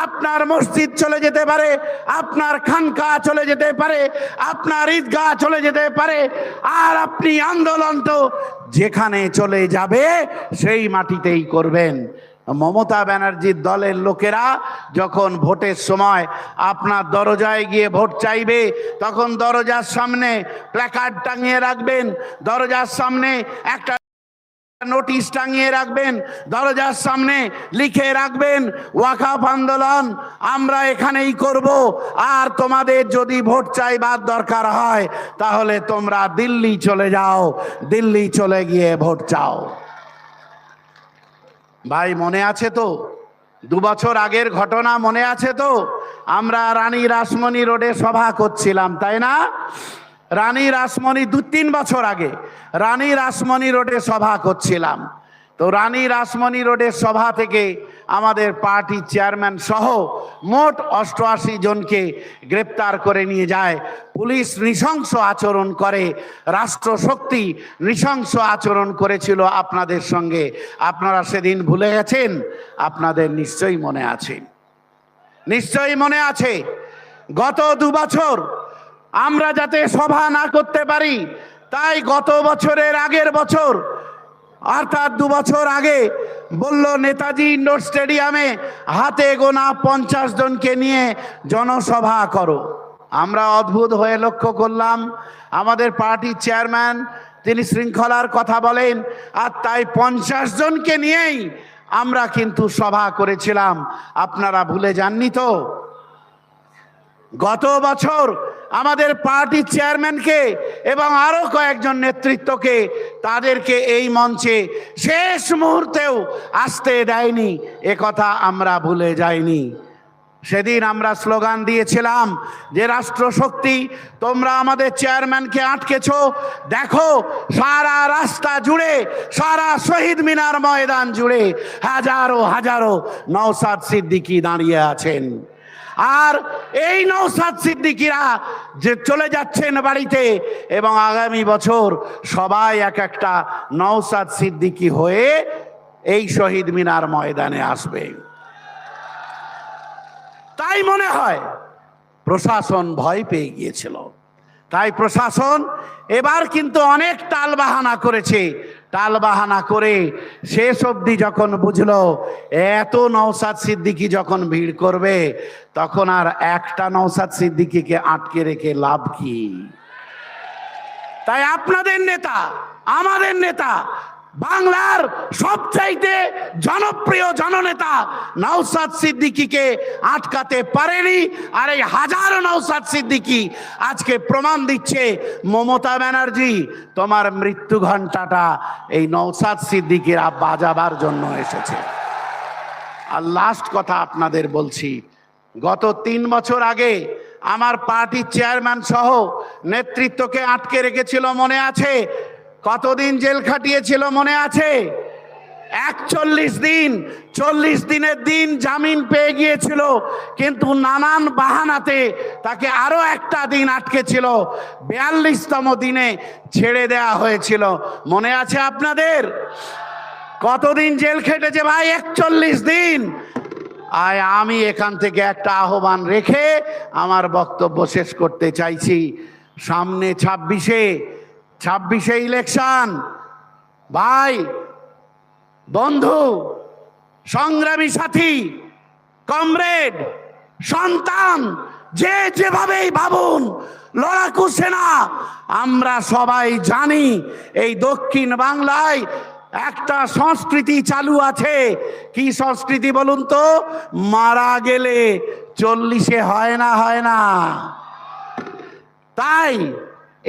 Speaker 3: আপনার মসজিদ চলে যেতে পারে, আপনার খানকা চলে যেতে পারে, আপনার ঈদগাহ চলে যেতে পারে। আর আপনি আন্দোলন তো যেখানে চলে যাবে সেই মাটিতেই করবেন। মমতা ব্যানার্জির দলের লোকেরা যখন ভোটের সময় আপনার দরজায় গিয়ে ভোট চাইবে, তখন দরজার সামনে প্ল্যাকার্ড টাঙিয়ে রাখবেন, দরজার সামনে একটা নোটিশ টাঙিয়ে রাখবেন, দরজার সামনে লিখে রাখবেন ওয়াকফ আন্দোলন আমরা এখানেই করব। আর তোমাদের যদি ভোট চাইবার দরকার হয় তাহলে তোমরা দিল্লি চলে যাও, দিল্লি চলে গিয়ে ভোট চাও। ভাই মনে আছে তো 2 বছর আগের ঘটনা? মনে আছে তো? আমরা রানী রাসমণি রোডে সভা করছিলাম, তাই না? রানী রাসমণি 2-3 বছর আগে রানী রাসমণি রোডে সভা করছিলাম। তো রানী রাসমণি রোডের সভা থেকে আমাদের পার্টির চেয়ারম্যান সহ মোট 88 জনকে গ্রেপ্তার করে নিয়ে যায়। পুলিশ নৃশংস আচরণ করে, রাষ্ট্রশক্তি নৃশংস আচরণ করেছিল আপনাদের সঙ্গে। আপনারা সেদিন ভুলে গেছেন? আপনাদের নিশ্চয়ই মনে আছে, নিশ্চয়ই মনে আছে। গত 2 বছর আমরা যাতে সভা না করতে পারি, তাই গত বছরের আগের বছর অর্থাৎ 2 বছর আগে বলল নেতাজি ইন্ডোর স্টেডিয়ামে হাতে গোনা 50 জনকে নিয়ে জনসভা করো। আমরা অদ্ভুত হয়ে লক্ষ্য করলাম, আমাদের পার্টির চেয়ারম্যান তিনি শৃঙ্খলার কথা বলেন, আর তাই 50 জনকে নিয়েই আমরা কিন্তু সভা করেছিলাম। আপনারা ভুলে যাননি তো? গত বছর আমাদের পার্টির চেয়ারম্যানকে এবং আরো কয়েকজন নেতৃত্বকে তাদেরকে এই মঞ্চে শেষ মুহূর্তেও আসতে দেয়নি, এ কথা আমরা ভুলে যাইনি। সেদিন আমরা স্লোগান দিয়েছিলাম যে রাষ্ট্রশক্তি তোমরা আমাদের চেয়ারম্যানকে আটকেছো, দেখো সারা রাস্তা জুড়ে, সারা শহীদ মিনার ময়দান জুড়ে হাজারো হাজারো নওশাদ সিদ্দিকী দাঁড়িয়ে আছেন। আর এই নওশাদ সিদ্দিকীরা যে চলে যাচ্ছেন বাড়িতে, এবং আগামী বছর সবাই এক একটা নওশাদ সিদ্দিকী হয়ে এই শহীদ মিনার ময়দানে আসবে। তাই মনে হয় প্রশাসন ভয় পেয়ে গিয়েছিল, তাই প্রশাসন এবার কিন্তু অনেক টালবাহানা করেছে। টালবাহানা করে শেষ অবধি যখন বুঝলো এত নওশাদ সিদ্দিকী যখন ভিড় করবে, তখন আর একটা নওশাদ সিদ্দিকীকে আটকে রেখে লাভ কি? তাই আপনাদের নেতা, আমাদের নেতা, বাংলার সবচাইতে জনপ্রিয় জননেতা নওশাদ সিদ্দিকীকে আটকাতে পারেনি। আর এই হাজারো নওশাদ সিদ্দিকী আজকে প্রমাণ দিচ্ছে, মমতা ব্যানার্জি তোমার মৃত্যু ঘণ্টাটা এই নওশাদ সিদ্দিকীরা বাজাবার জন্য এসেছে। আর লাস্ট কথা আপনাদের বলছি, গত 3 বছর আগে আমার পার্টির চেয়ারম্যান সহ নেতৃত্বকে আটকে রেখেছিল, মনে আছে? কতদিন জেল খাটিয়েছিল মনে আছে? 41 দিন। 40 দিনের দিন জামিন পেয়ে গিয়েছিল, কিন্তু নানান বাহানাতে তাকে আরো একটা দিন আটকে ছিল। 42তম দিনে ছেড়ে দেয়া হয়েছিল, মনে আছে আপনাদের? কতদিন জেল খেটেছে ভাই? 41 দিন। আমি এখান থেকে একটা আহ্বান রেখে আমার বক্তব্য শেষ করতে চাইছি। সামনে 26শে ইলেকশন। ভাই, বন্ধু, সংগ্রামী সাথী, কমরেড, সন্তান, যে যেভাবেই ভাবুন, লড়াকু সেনা, আমরা সবাই জানি এই দক্ষিণ বাংলায় একটা সংস্কৃতি চালু আছে। কি সংস্কৃতি বলুন তো? মারা গেলে 40-এ হয় না। তাই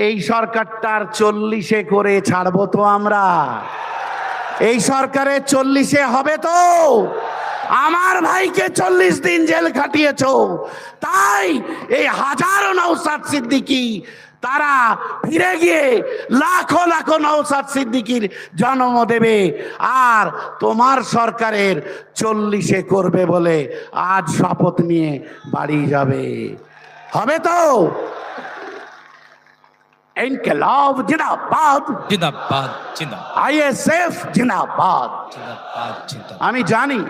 Speaker 3: এই সরকারটার 40-এ করে ছাড়বো তো আমরা? এই সরকারের 40-এ হবে তো? আমার ভাইকে 40 দিন জেল খাটিয়েছো, তাই এই হাজারো নওশাদ সিদ্দিকী তারা ফিরে গিয়ে লাখো লাখো নওশাদ সিদ্দিকীর জন্ম দেবে, আর তোমার সরকারের 40-এ করবে বলে আজ শপথ নিয়ে বাড়ি যাবে। হবে তো? ইনকিলাব জিন্দাবাদ,
Speaker 2: জিন্দাবাদ, জিন্দাবাদ,
Speaker 3: আইএসএফ জিন্দাবাদ।
Speaker 2: জিন্দাবাদ, জিন্দাবাদ।
Speaker 3: আমি জানি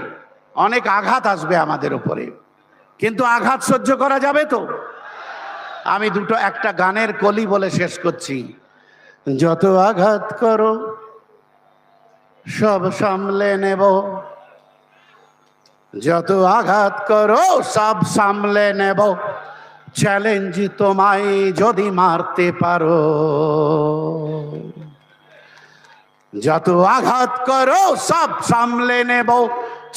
Speaker 3: অনেক আঘাত আসবে আমাদের উপরে, কিন্তু আঘাত সহ্য করা যাবে তো? আমি একটা গানের কলি বলে শেষ করছি। যত আঘাত করো সব সামলে নেব, যত আঘাত করো সব সামলে নেব, চ্যালেঞ্জ তোমায় যদি মারতে পারো। যত আঘাত করো সব সামলে নেব,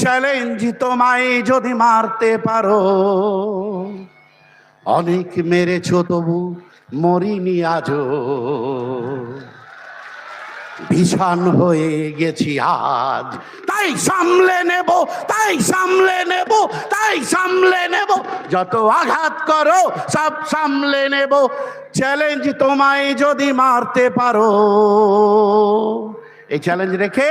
Speaker 3: চ্যালেঞ্জ তোমায় যদি মারতে পারো। অনেক মেরেছো তবু মরিনি আজও, ভীষণ হয়ে গেছি আজ, তাই সামলে নেব, তাই সামলে নেব, তাই সামলে নেব। যত আঘাত করো সব সামলে নেব, চ্যালেঞ্জ তোমায় যদি মারতে পারো। এই চ্যালেঞ্জ রেখে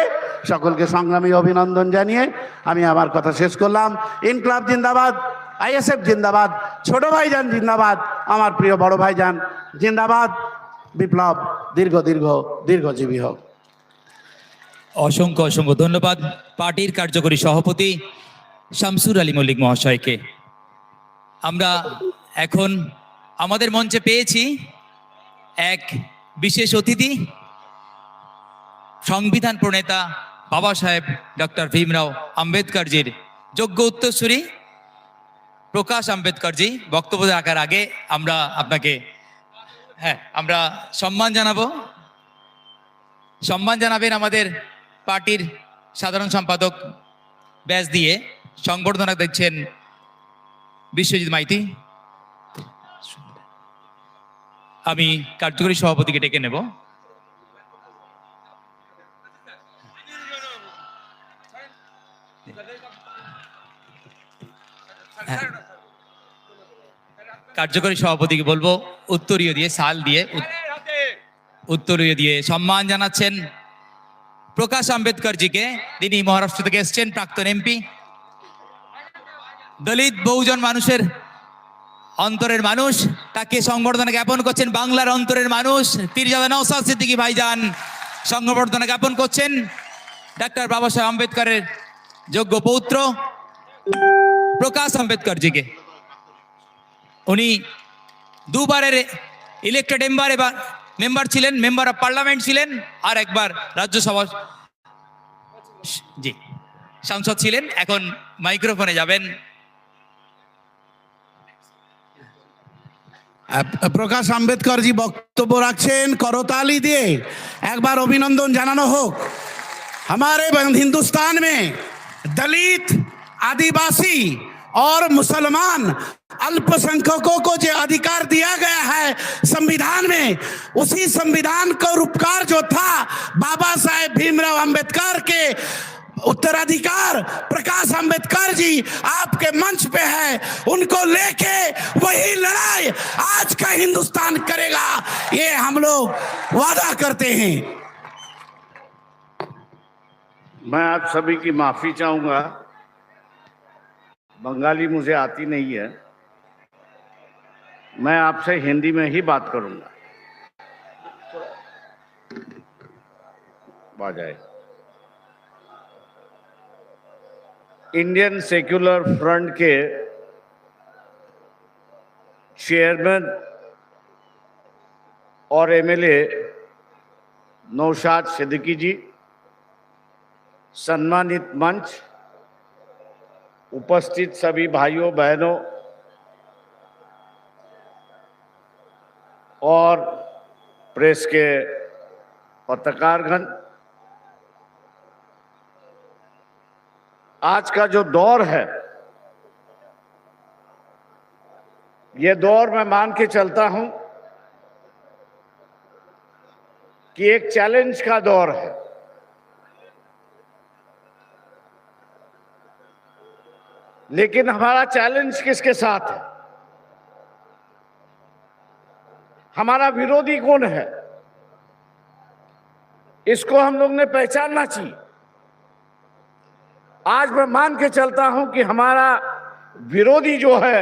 Speaker 3: সকলকে সংগ্রামী অভিনন্দন জানিয়ে আমি আমার কথা শেষ করলাম। ইনকিলাব জিন্দাবাদ, আইএসএফ জিন্দাবাদ, ছোট ভাইজান জিন্দাবাদ, আমার প্রিয় বড় ভাইজান জিন্দাবাদ। বিপ্লব দীর্ঘজীবী হোক।
Speaker 2: অসংখ্য অসংখ্য ধন্যবাদ পার্টির কার্যকরী সভাপতি শামসুর আলী মল্লিক মহাশয়কে। আমরা এখন আমাদের মঞ্চে পেয়েছি এক বিশেষ অতিথি, সংবিধান প্রণেতা বাবা সাহেব ডক্টর ভীমরাও আম্বেদকরজির যোগ্য উত্তরসূরি প্রকাশ আম্বেদকরজি। বক্তব্য রাখার আগে আমরা আপনাকে আমরা সম্মান জানাবেন আমাদের পার্টির সাধারণ সম্পাদক ব্যাচ দিয়ে সংবর্ধনা দিচ্ছেন বিশ্বজিৎ মাইতি। আমি কার্যকরী সভাপতিকে ডেকে নেব। কার্যকরী সভাপতিকে বলবো উত্তরীয় দিয়ে, শাল দিয়ে উত্তরীয় দিয়ে সম্মান জানাচ্ছেন প্রকাশ আম্বেদকরজিকে। তিনি মহারাষ্ট্র থেকে এসছেন, প্রাক্তন এমপি, দলিত বহুজন মানুষের অন্তরের মানুষ, তাকে সংবর্ধনা জ্ঞাপন করছেন বাংলার অন্তরের মানুষ পীরজাদা নওশাদ সিদ্দিকী ভাইজান সংবর্ধনা জ্ঞাপন করছেন ডক্টর বাবা সাহেব আম্বেদকরের যোগ্য পৌত্র প্রকাশ আম্বেদকর জিকে। উনি দুবারের ইলেক্টেড মেম্বার ছিলেন, মেম্বার অফ পার্লামেন্ট ছিলেন, আর একবার রাজ্যসভা জি সাংসদ ছিলেন। এখন মাইক্রোফোনে যাবেন।
Speaker 7: প্রকাশ আম্বেদকর জি বক্তব্য রাখছেন, করতালি দিয়ে একবার অভিনন্দন জানানো হোক। हमारे हिंदुस्तान में दलित, आदिवासी और मुसलमान अल्पसंख्यकों को जो अधिकार दिया गया है संविधान में, उसी संविधान का उपकार जो था बाबा साहेब भीमराव अंबेडकर के उत्तराधिकार प्रकाश अंबेडकर जी आपके मंच पे है, उनको लेके वही लड़ाई आज का हिंदुस्तान करेगा, ये हम लोग वादा करते हैं।
Speaker 3: मैं आप सभी की माफी चाहूंगा, बंगाली मुझे आती नहीं है, मैं आपसे हिंदी में ही बात करूंगा। बाजाए इंडियन सेक्युलर फ्रंट के चेयरमैन और एमएलए नौशाद सिद्दीकी जी, सम्मानित मंच, उपस्थित सभी भाइयों बहनों और प्रेस के पत्रकारगण, आज का जो दौर है, ये दौर मैं मान के चलता हूं कि एक चैलेंज का दौर है। लेकिन हमारा चैलेंज किसके साथ है? हमारा विरोधी कौन है? इसको हम लोग ने पहचानना चाहिए। आज मैं मान के चलता हूं कि हमारा विरोधी जो है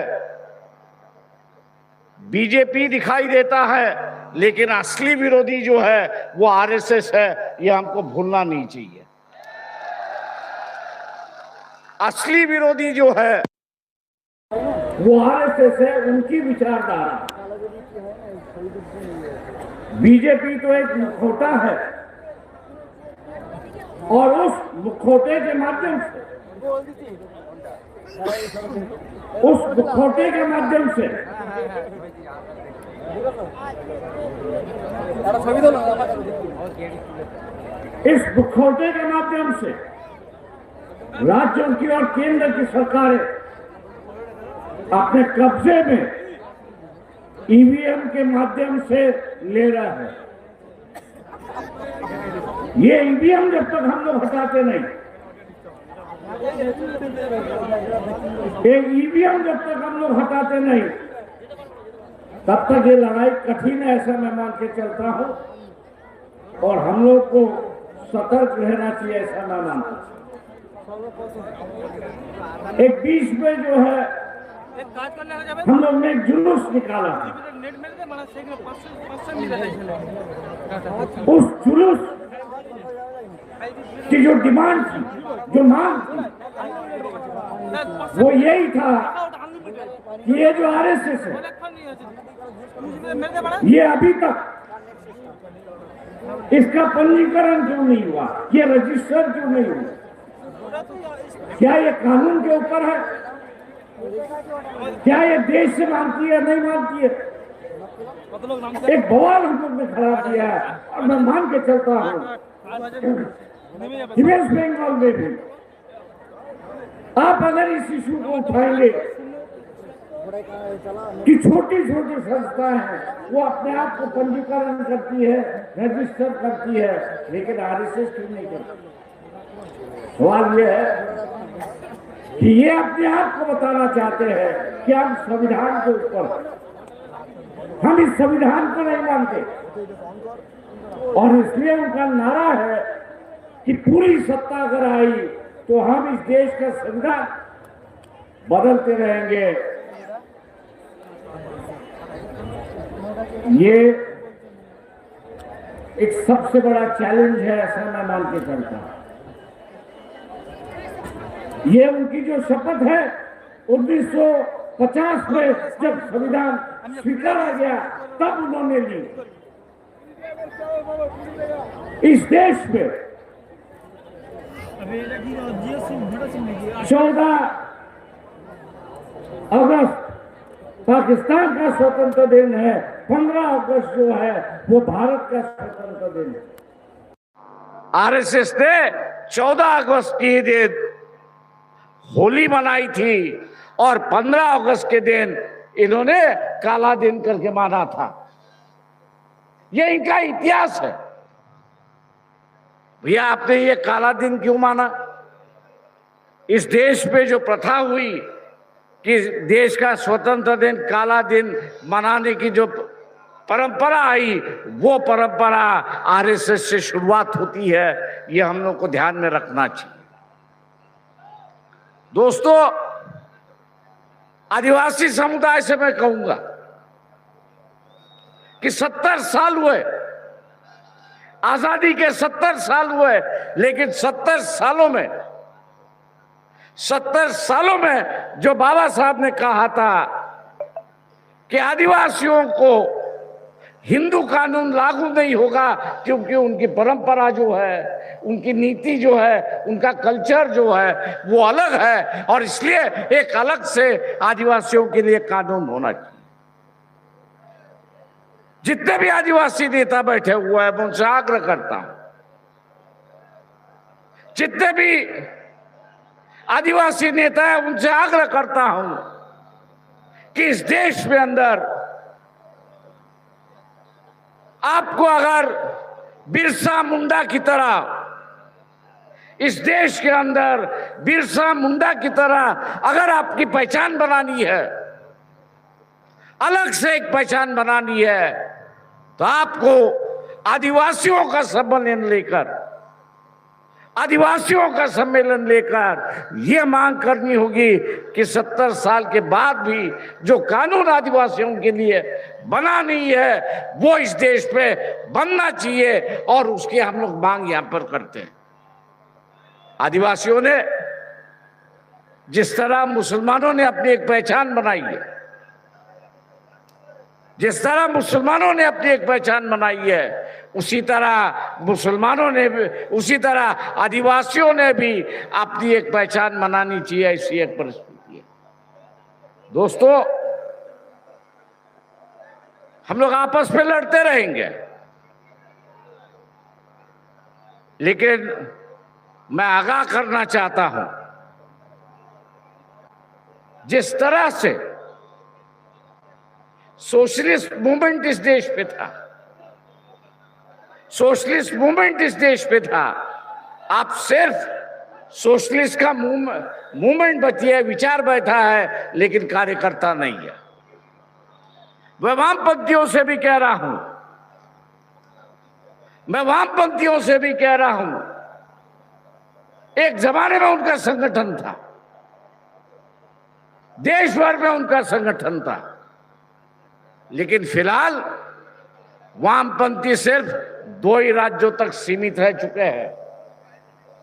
Speaker 3: बीजेपी दिखाई देता है, लेकिन असली विरोधी जो है वो आरएसएस है, ये हमको भूलना नहीं चाहिए। असली विरोधी जो है वो आरएसएस है, उनकी विचारधारा। बीजेपी तो एक मुखौटा है और उस मुखौटे के माध्यम से इस मुखौटे के माध्यम से राज्यों की और केंद्र की सरकारें अपने कब्जे में ईवीएम के माध्यम से ले रहा है। ये ईवीएम जब तक हम लोग हटाते नहीं, ये ईवीएम जब तक हम लोग हटाते नहीं, तब तक ये लड़ाई कठिन है, ऐसा मैं मान के चलता हूं। और हम लोग को सतर्क रहना चाहिए, ऐसा मैं मानता हूं। एक बीच में जो है हम लोग ने एक जुलूस निकाला था, उस जुलूस की जो डिमांड थी, जो मांग थी, वो यही था कि ये जो आरएसएस है, ये अभी तक इसका पंजीकरण क्यों नहीं हुआ, ये रजिस्टर क्यों नहीं हुआ? क्या ये कानून के ऊपर है? क्या ये देश से मानती है, नहीं मानती है? एक बवाल हम लोग ने खड़ा किया है और मैं मान के चलता हूं वेस्ट बंगाल में भी आप अगर इस इशू को उठाएंगे कि छोटी छोटी संस्थाएं हैं वो अपने आप को पंजीकरण करती है, रजिस्टर करती है, लेकिन आरएसएस क्यों नहीं करती? सवाल ये है कि ये अपने आप को बताना चाहते हैं कि हम संविधान के ऊपर, हम इस संविधान को नहीं मानते, और इसलिए उनका नारा है कि पूरी सत्ता अगर आई तो हम इस देश का संविधान बदलते रहेंगे।
Speaker 8: ये एक सबसे बड़ा चैलेंज है, ऐसा मैं मान के चलता हूं। ये उनकी जो शपथ है 1950 में जब संविधान स्वीकारा गया तब उन्होंने ली। इस देश में 14 अगस्त पाकिस्तान का स्वतंत्र दिन है, 15 अगस्त जो है वो भारत का स्वतंत्र दिन है।
Speaker 3: आरएसएस ने 14 अगस्त के दिन होली मनाई थी और 15 अगस्त के दिन इन्होंने काला दिन करके माना था। ये इनका इतिहास है। भैया आपने ये काला दिन क्यों माना? इस देश पे जो प्रथा हुई कि देश का स्वतंत्र दिन काला दिन मनाने की जो परंपरा आई, वो परंपरा आरएसएस से शुरुआत होती है। ये हम लोग को ध्यान में रखना चाहिए। दोस्तों, आदिवासी समुदाय से मैं कहूंगा कि 70 साल हुए, आजादी के 70 साल हुए, लेकिन 70 सालों में जो बाबा साहब ने कहा था कि आदिवासियों को हिंदू कानून लागू नहीं होगा क्योंकि उनकी परंपरा जो है, उनकी नीति जो है, उनका कल्चर जो है वो अलग है और इसलिए एक अलग से आदिवासियों के लिए कानून होना चाहिए। जितने भी आदिवासी नेता बैठे हुए हैं मैं उनसे आग्रह करता हूं, जितने भी आदिवासी नेता हैं उनसे आग्रह करता हूं कि इस देश में अंदर आपको अगर बिरसा मुंडा की तरह, इस देश के अंदर बिरसा मुंडा की तरह अगर आपकी पहचान बनानी है, अलग से एक पहचान बनानी है, तो आपको आदिवासियों का सम्मेलन लेकर, आदिवासियों का सम्मेलन लेकर यह मांग करनी होगी कि 70 साल के बाद भी जो कानून आदिवासियों के लिए बना नहीं है वो इस देश पे बनना चाहिए और उसकी हम लोग मांग यहां पर करते हैं। आदिवासियों ने जिस तरह मुसलमानों ने अपनी एक पहचान बनाई है, जिस तरह मुसलमानों ने अपनी एक पहचान बनाई है, उसी तरह मुसलमानों ने भी, उसी तरह आदिवासियों ने भी अपनी एक पहचान बनानी चाहिए। ऐसी एक परिस्थिति है। दोस्तों, हम लोग आपस में लड़ते रहेंगे, लेकिन मैं आगाह करना चाहता हूं, जिस तरह से सोशलिस्ट मूवमेंट इस देश पे था, सोशलिस्ट मूवमेंट इस देश पे था, आप सिर्फ सोशलिस्ट का मूवमेंट बचिए, विचार बैठा है, लेकिन कार्यकर्ता नहीं है। मैं वामपंथियों से भी कह रहा हूं, मैं वामपंथियों से भी कह रहा हूं, एक जमाने में उनका संगठन था, देश भर में उनका संगठन था, लेकिन फिलहाल वामपंथी सिर्फ 2 ही राज्यों तक सीमित रह चुके हैं,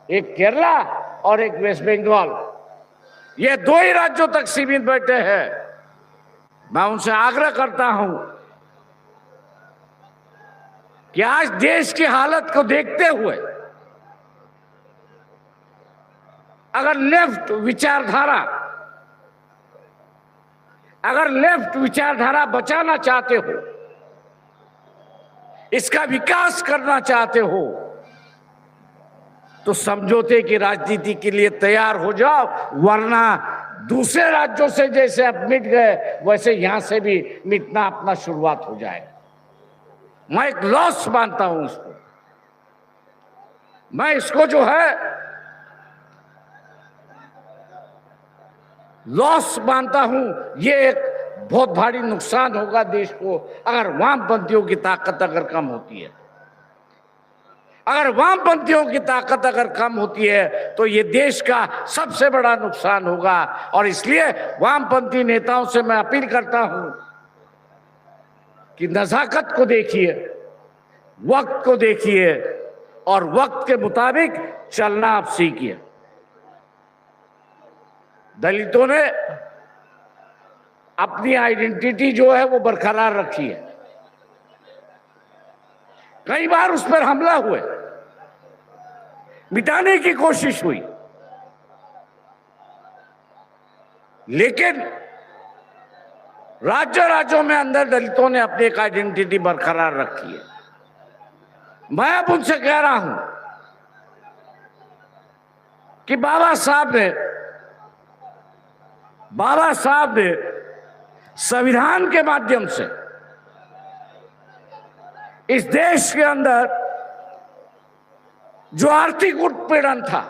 Speaker 3: एक केरला और एक वेस्ट बंगाल। ये 2 ही राज्यों तक सीमित बैठे हैं। मैं उनसे आग्रह करता हूं कि आज देश की हालत को देखते हुए अगर लेफ्ट विचारधारा बचाना चाहते हो, इसका विकास करना चाहते हो, तो समझौते की राजनीति के लिए तैयार हो जाओ, वरना दूसरे राज्यों से जैसे अब मिट गए वैसे यहां से भी मिटना अपना शुरुआत हो जाए। मैं एक लॉस मानता हूं इसको, मैं इसको जो है लॉस मानता हूं। ये एक बहुत भारी नुकसान होगा देश को अगर वामपंथियों की ताकत अगर कम होती है। अगर वामपंथियों की ताकत अगर कम होती है तो ये देश का सबसे बड़ा नुकसान होगा। और इसलिए वामपंथी नेताओं से मैं अपील करता हूं
Speaker 8: कि नजाकत को देखिए, वक्त को देखिए और वक्त के मुताबिक चलना आप सीखिए। दलितों ने अपनी आइडेंटिटी जो है वो बरकरार रखी है। कई बार उस पर हमला हुए, मिटाने की कोशिश हुई, लेकिन राज्यों में अंदर दलितों ने अपनी एक आइडेंटिटी बरकरार रखी है। मैं अब उनसे कह रहा हूं कि बाबा साहब ने संविधान के माध्यम से इस देश के अंदर जो आर्थिक उत्पीड़न था,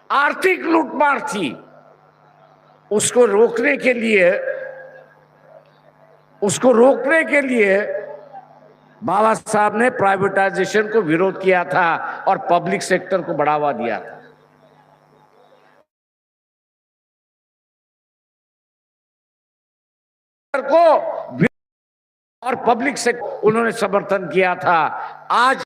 Speaker 8: आर्थिक लूटमार थी, उसको रोकने के लिए बाबा साहब ने प्राइवेटाइजेशन को विरोध किया था और पब्लिक सेक्टर को बढ़ावा दिया था। को और पब्लिक सेक्टर उन्होंने समर्थन किया था। आज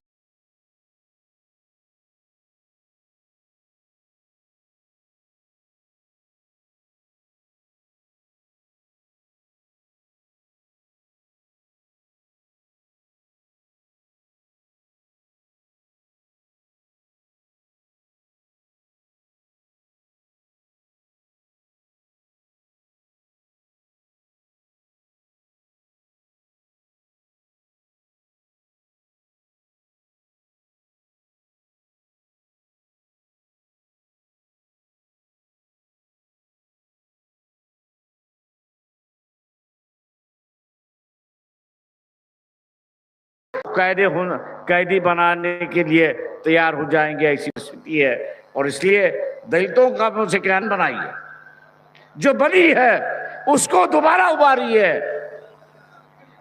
Speaker 8: कैदी बनाने के लिए तैयार हो जाएंगे, ऐसी स्थिति है। और इसलिए दलितों का मुझसे ज्ञान बनाइए, जो बनी है उसको दोबारा उभारिए,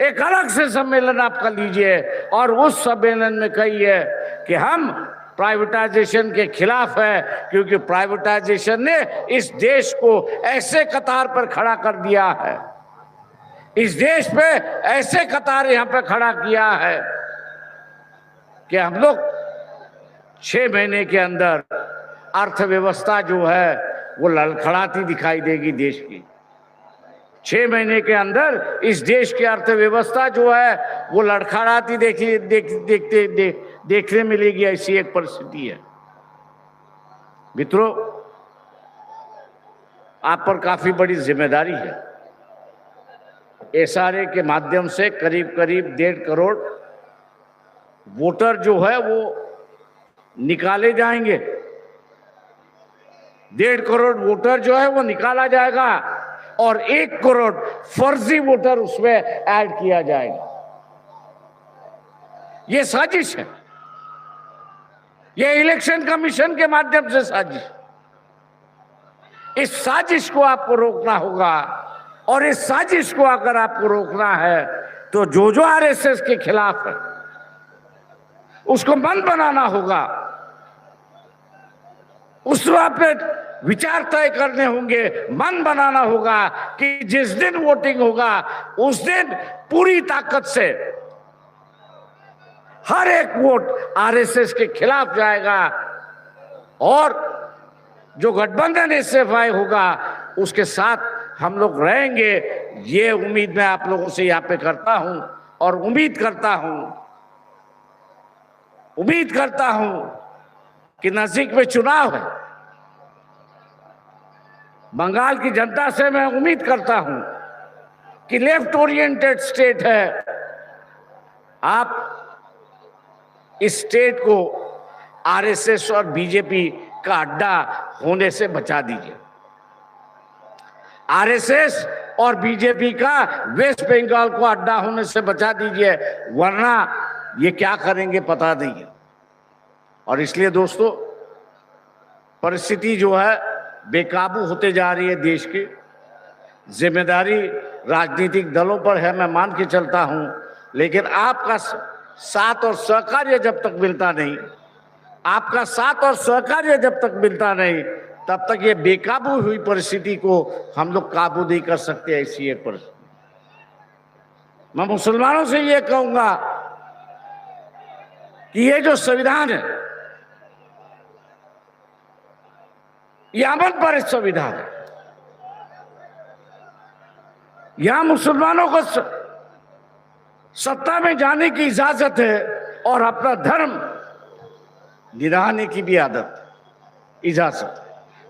Speaker 8: एक अलग से सम्मेलन आप कर लीजिए और उस सम्मेलन में कहिए कि हम प्राइवेटाइजेशन के खिलाफ है, क्योंकि प्राइवेटाइजेशन ने इस देश को ऐसे कतार पर खड़ा कर दिया है, इस देश पे ऐसे कतार यहां पे खड़ा किया है कि हम लोग 6 महीने के अंदर अर्थव्यवस्था जो है वो लड़खड़ाती दिखाई देगी देश की। 6 महीने के अंदर इस देश की अर्थव्यवस्था जो है वो लड़खड़ाती देखने मिलेगी, ऐसी एक परिस्थिति है। मित्रों, आप पर काफी बड़ी जिम्मेदारी है। एसआरए के माध्यम से करीब 1.5 करोड़ वोटर जो है वो निकाले जाएंगे। 1.5 करोड़ वोटर जो है वो निकाला जाएगा और 1 करोड़ फर्जी वोटर उसमें ऐड किया जाएगा। ये साजिश है, ये इलेक्शन कमीशन के माध्यम से साजिश। इस साजिश को आपको रोकना होगा और इस साजिश को अगर आपको रोकना है तो जो आरएसएस के खिलाफ है उसको बंद बनाना होगा। उस पे विचार तय करने होंगे, मन बनाना होगा कि जिस दिन वोटिंग होगा उस दिन पूरी ताकत से हर एक वोट आरएसएस के खिलाफ जाएगा और जो गठबंधन एसएफआई होगा उसके साथ हम लोग रहेंगे। ये उम्मीद मैं आप लोगों से यहाँ पे करता हूं और उम्मीद करता हूं कि नजदीक में चुनाव है। बंगाल की जनता से मैं उम्मीद करता हूं कि लेफ्ट ओरिएंटेड स्टेट है, आप इस स्टेट को आरएसएस और बीजेपी का अड्डा होने से बचा दीजिए। आरएसएस और बीजेपी का वेस्ट बंगाल को अड्डा होने से बचा दीजिए, वरना ये क्या करेंगे पता नहीं है। और इसलिए दोस्तों, परिस्थिति जो है बेकाबू होते जा रही है देश की। जिम्मेदारी राजनीतिक दलों पर है, मैं मान के चलता हूं, लेकिन आपका साथ और सहकार्य जब तक मिलता नहीं, आपका साथ और सहकार्य जब तक मिलता नहीं, तब तक ये बेकाबू हुई परिस्थिति को हम लोग काबू नहीं कर सकते। ऐसी एक परिस्थिति मैं मुसलमानों से ये कहूंगा कि ये जो संविधान है, ये अमल पर संविधान है। यहां मुसलमानों को सत्ता में जाने की इजाजत है और अपना धर्म निभाने की भी इजाजत है।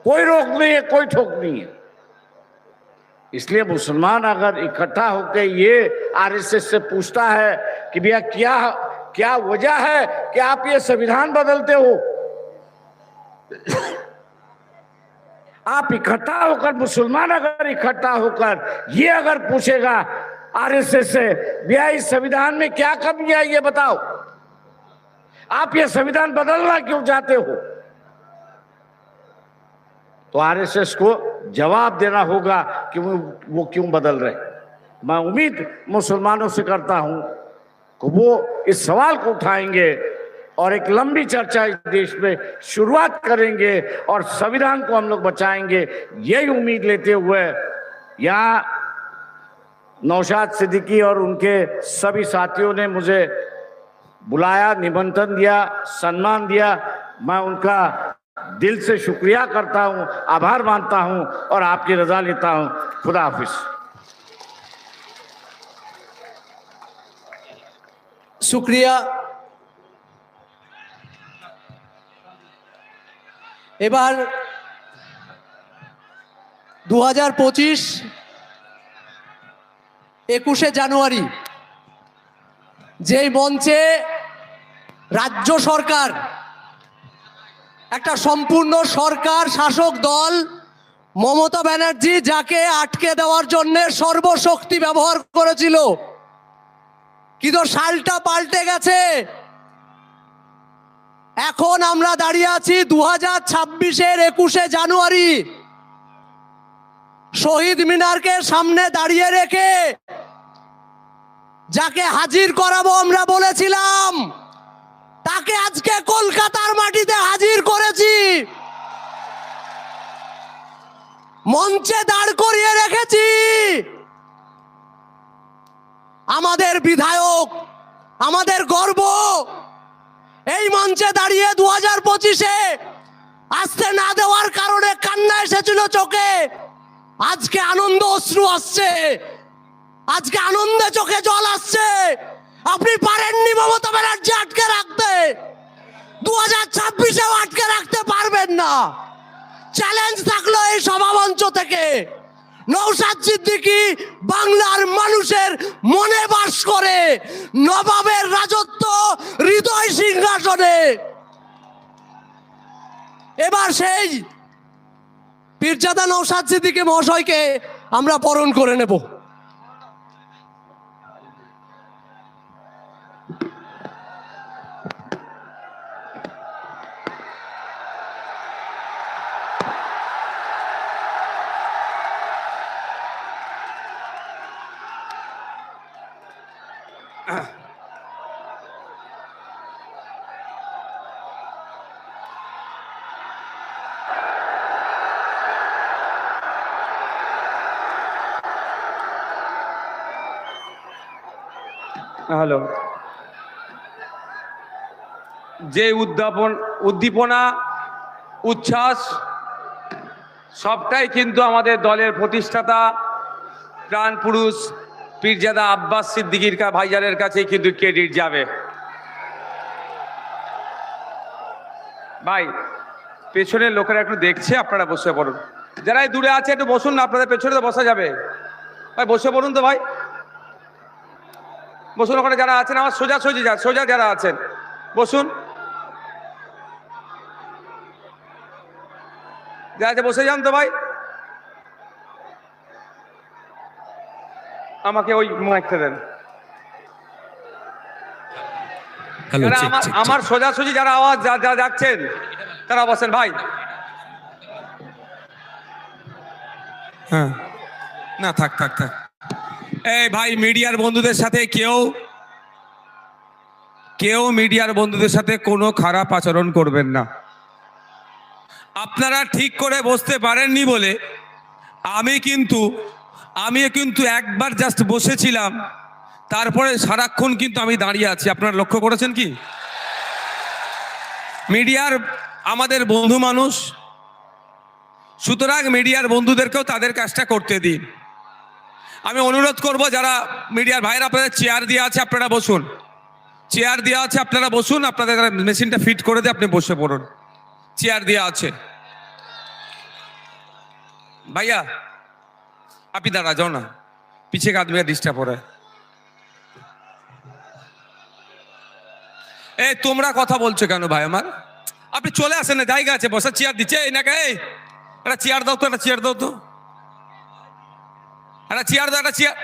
Speaker 8: कोई रोक नहीं है, कोई ठोक नहीं है। इसलिए मुसलमान अगर इकट्ठा होकर ये आरएसएस से पूछता है कि भैया क्या क्या वजह है कि आप ये संविधान बदलते हो, आप इकट्ठा होकर, मुसलमान अगर इकट्ठा होकर ये अगर पूछेगा आरएसएस से, भैया इस संविधान में क्या कमी है ये बताओ, आप ये संविधान बदलना क्यों चाहते हो, तो आरएसएस को जवाब देना होगा कि वो क्यों बदल रहे। मैं उम्मीद मुसलमानों से करता हूं कि वो इस सवाल को उठाएंगे और एक लंबी चर्चा इस देश में शुरुआत करेंगे और संविधान को हम लोग बचाएंगे। यही उम्मीद लेते हुए यहाँ नौशाद सिद्दीकी और उनके सभी साथियों ने मुझे बुलाया, निमंत्रण दिया, सम्मान दिया। मैं उनका दिल से शुक्रिया करता हूं, आभार मानता हूं और आपकी रजा लेता हूं। खुदा हाफिज।
Speaker 5: শুক্রিয়া। এবার 2025 21শে জানুয়ারি যেই মঞ্চে রাজ্য সরকার, একটা সম্পূর্ণ সরকার শাসক দল মমতা ব্যানার্জি যাকে আটকে দেওয়ার জন্য সর্বশক্তি ব্যবহার করেছিল, কিন্তু সালটা পাল্টে গেছে। এখন আমরা দাঁড়িয়ে আছি 2026-এর 21শে জানুয়ারি, শহীদ মিনারকে সামনে দাঁড়িয়ে রেখে যাকে হাজির করাবো আমরা বলেছিলাম, তাকে আজকে কলকাতার মাটিতে হাজির করেছি, মঞ্চে দাঁড় করিয়ে রেখেছি। আমাদের বিধায়ক, আমাদের গর্ব, এই মঞ্চে দাঁড়িয়ে 2025-এ আসতে না দেওয়ার কারণে কান্না এসেছিল চোখে, আজকে আনন্দ অশ্রু আসছে, আজকে আনন্দে চোখে জল আসছে। আপনি পারেননি মমতা ব্যানার্জি আটকে রাখতে, 2026-এও আটকে রাখতে পারবেন না। চ্যালেঞ্জ থাকলো এই সভামঞ্চ থেকে, নওশাদ সিদ্দিকী বাংলার মানুষের মনে বাস করে, নবাবের রাজত্ব হৃদয় সিংহাসনে। এবার সেই পীরজাদা নওশাদ সিদ্দিকী মহাশয়কে আমরা বরণ করে নেব।
Speaker 6: হ্যালো, যে উদ্দীপনা, উচ্ছ্বাস সবটাই কিন্তু আমাদের দলের প্রতিষ্ঠাতা প্রাণ পুরুষ পীরজাদা আব্বাস সিদ্দিকীর ভাইজানের কাছেই কিন্তু ক্রেডিট যাবে। ভাই, পেছনের লোকেরা একটু দেখছে, আপনারা বসে পড়ুন। যারা দূরে আছে একটু বসুন না, আপনাদের পেছনে তো বসা যাবে। ভাই বসে পড়ুন তো ভাই, বসুন। ওখানে যারা আছেন আমার সোজা যারা আছেন বসুন, যারা আছে বসে যান তো ভাই। আমাকে ওই মাইকটা দেন। যারা আমার সোজাসুজি যারা আওয়াজ যারা যাচ্ছেন তারা বসেন ভাই। হ্যাঁ, না থাক। এই ভাই, মিডিয়ার বন্ধুদের সাথে কেউ মিডিয়ার বন্ধুদের সাথে কোনো খারাপ আচরণ করবেন না। আপনারা ঠিক করে বসতে পারেননি বলে আমি কিন্তু একবার জাস্ট বসেছিলাম, তারপরে সারাক্ষণ কিন্তু আমি দাঁড়িয়ে আছি, আপনারা লক্ষ্য করেছেন কি? মিডিয়ার আমাদের বন্ধু মানুষ, সুতরাং মিডিয়ার বন্ধুদেরকেও তাদের কাজটা করতে দিন। আমি অনুরোধ করব যারা মিডিয়ার ভাইরা, আপনাদের চেয়ার দেওয়া আছে, আপনারা বসুন। চেয়ার দেওয়া আছে, আপনারা বসুন। আপনাদের মেশিনটা ফিট করে দিয়ে আপনি বসে পড়ুন। চেয়ার দেওয়া আছে। भैया आप इधर आ जाओ ना, पीछे का आदमी का डिस्टर्ब हो रहा है। ए তোমরা কথা বলছো কেন ভাই আমার? আপনি চলে আসেন না, জায়গা আছে বসা, চেয়ার দিচ্ছে এই নাকি? এই একটা চেয়ার দাও তো, একটা চেয়ার দাও তো, একটা চেয়ার দাও, একটা চেয়ার।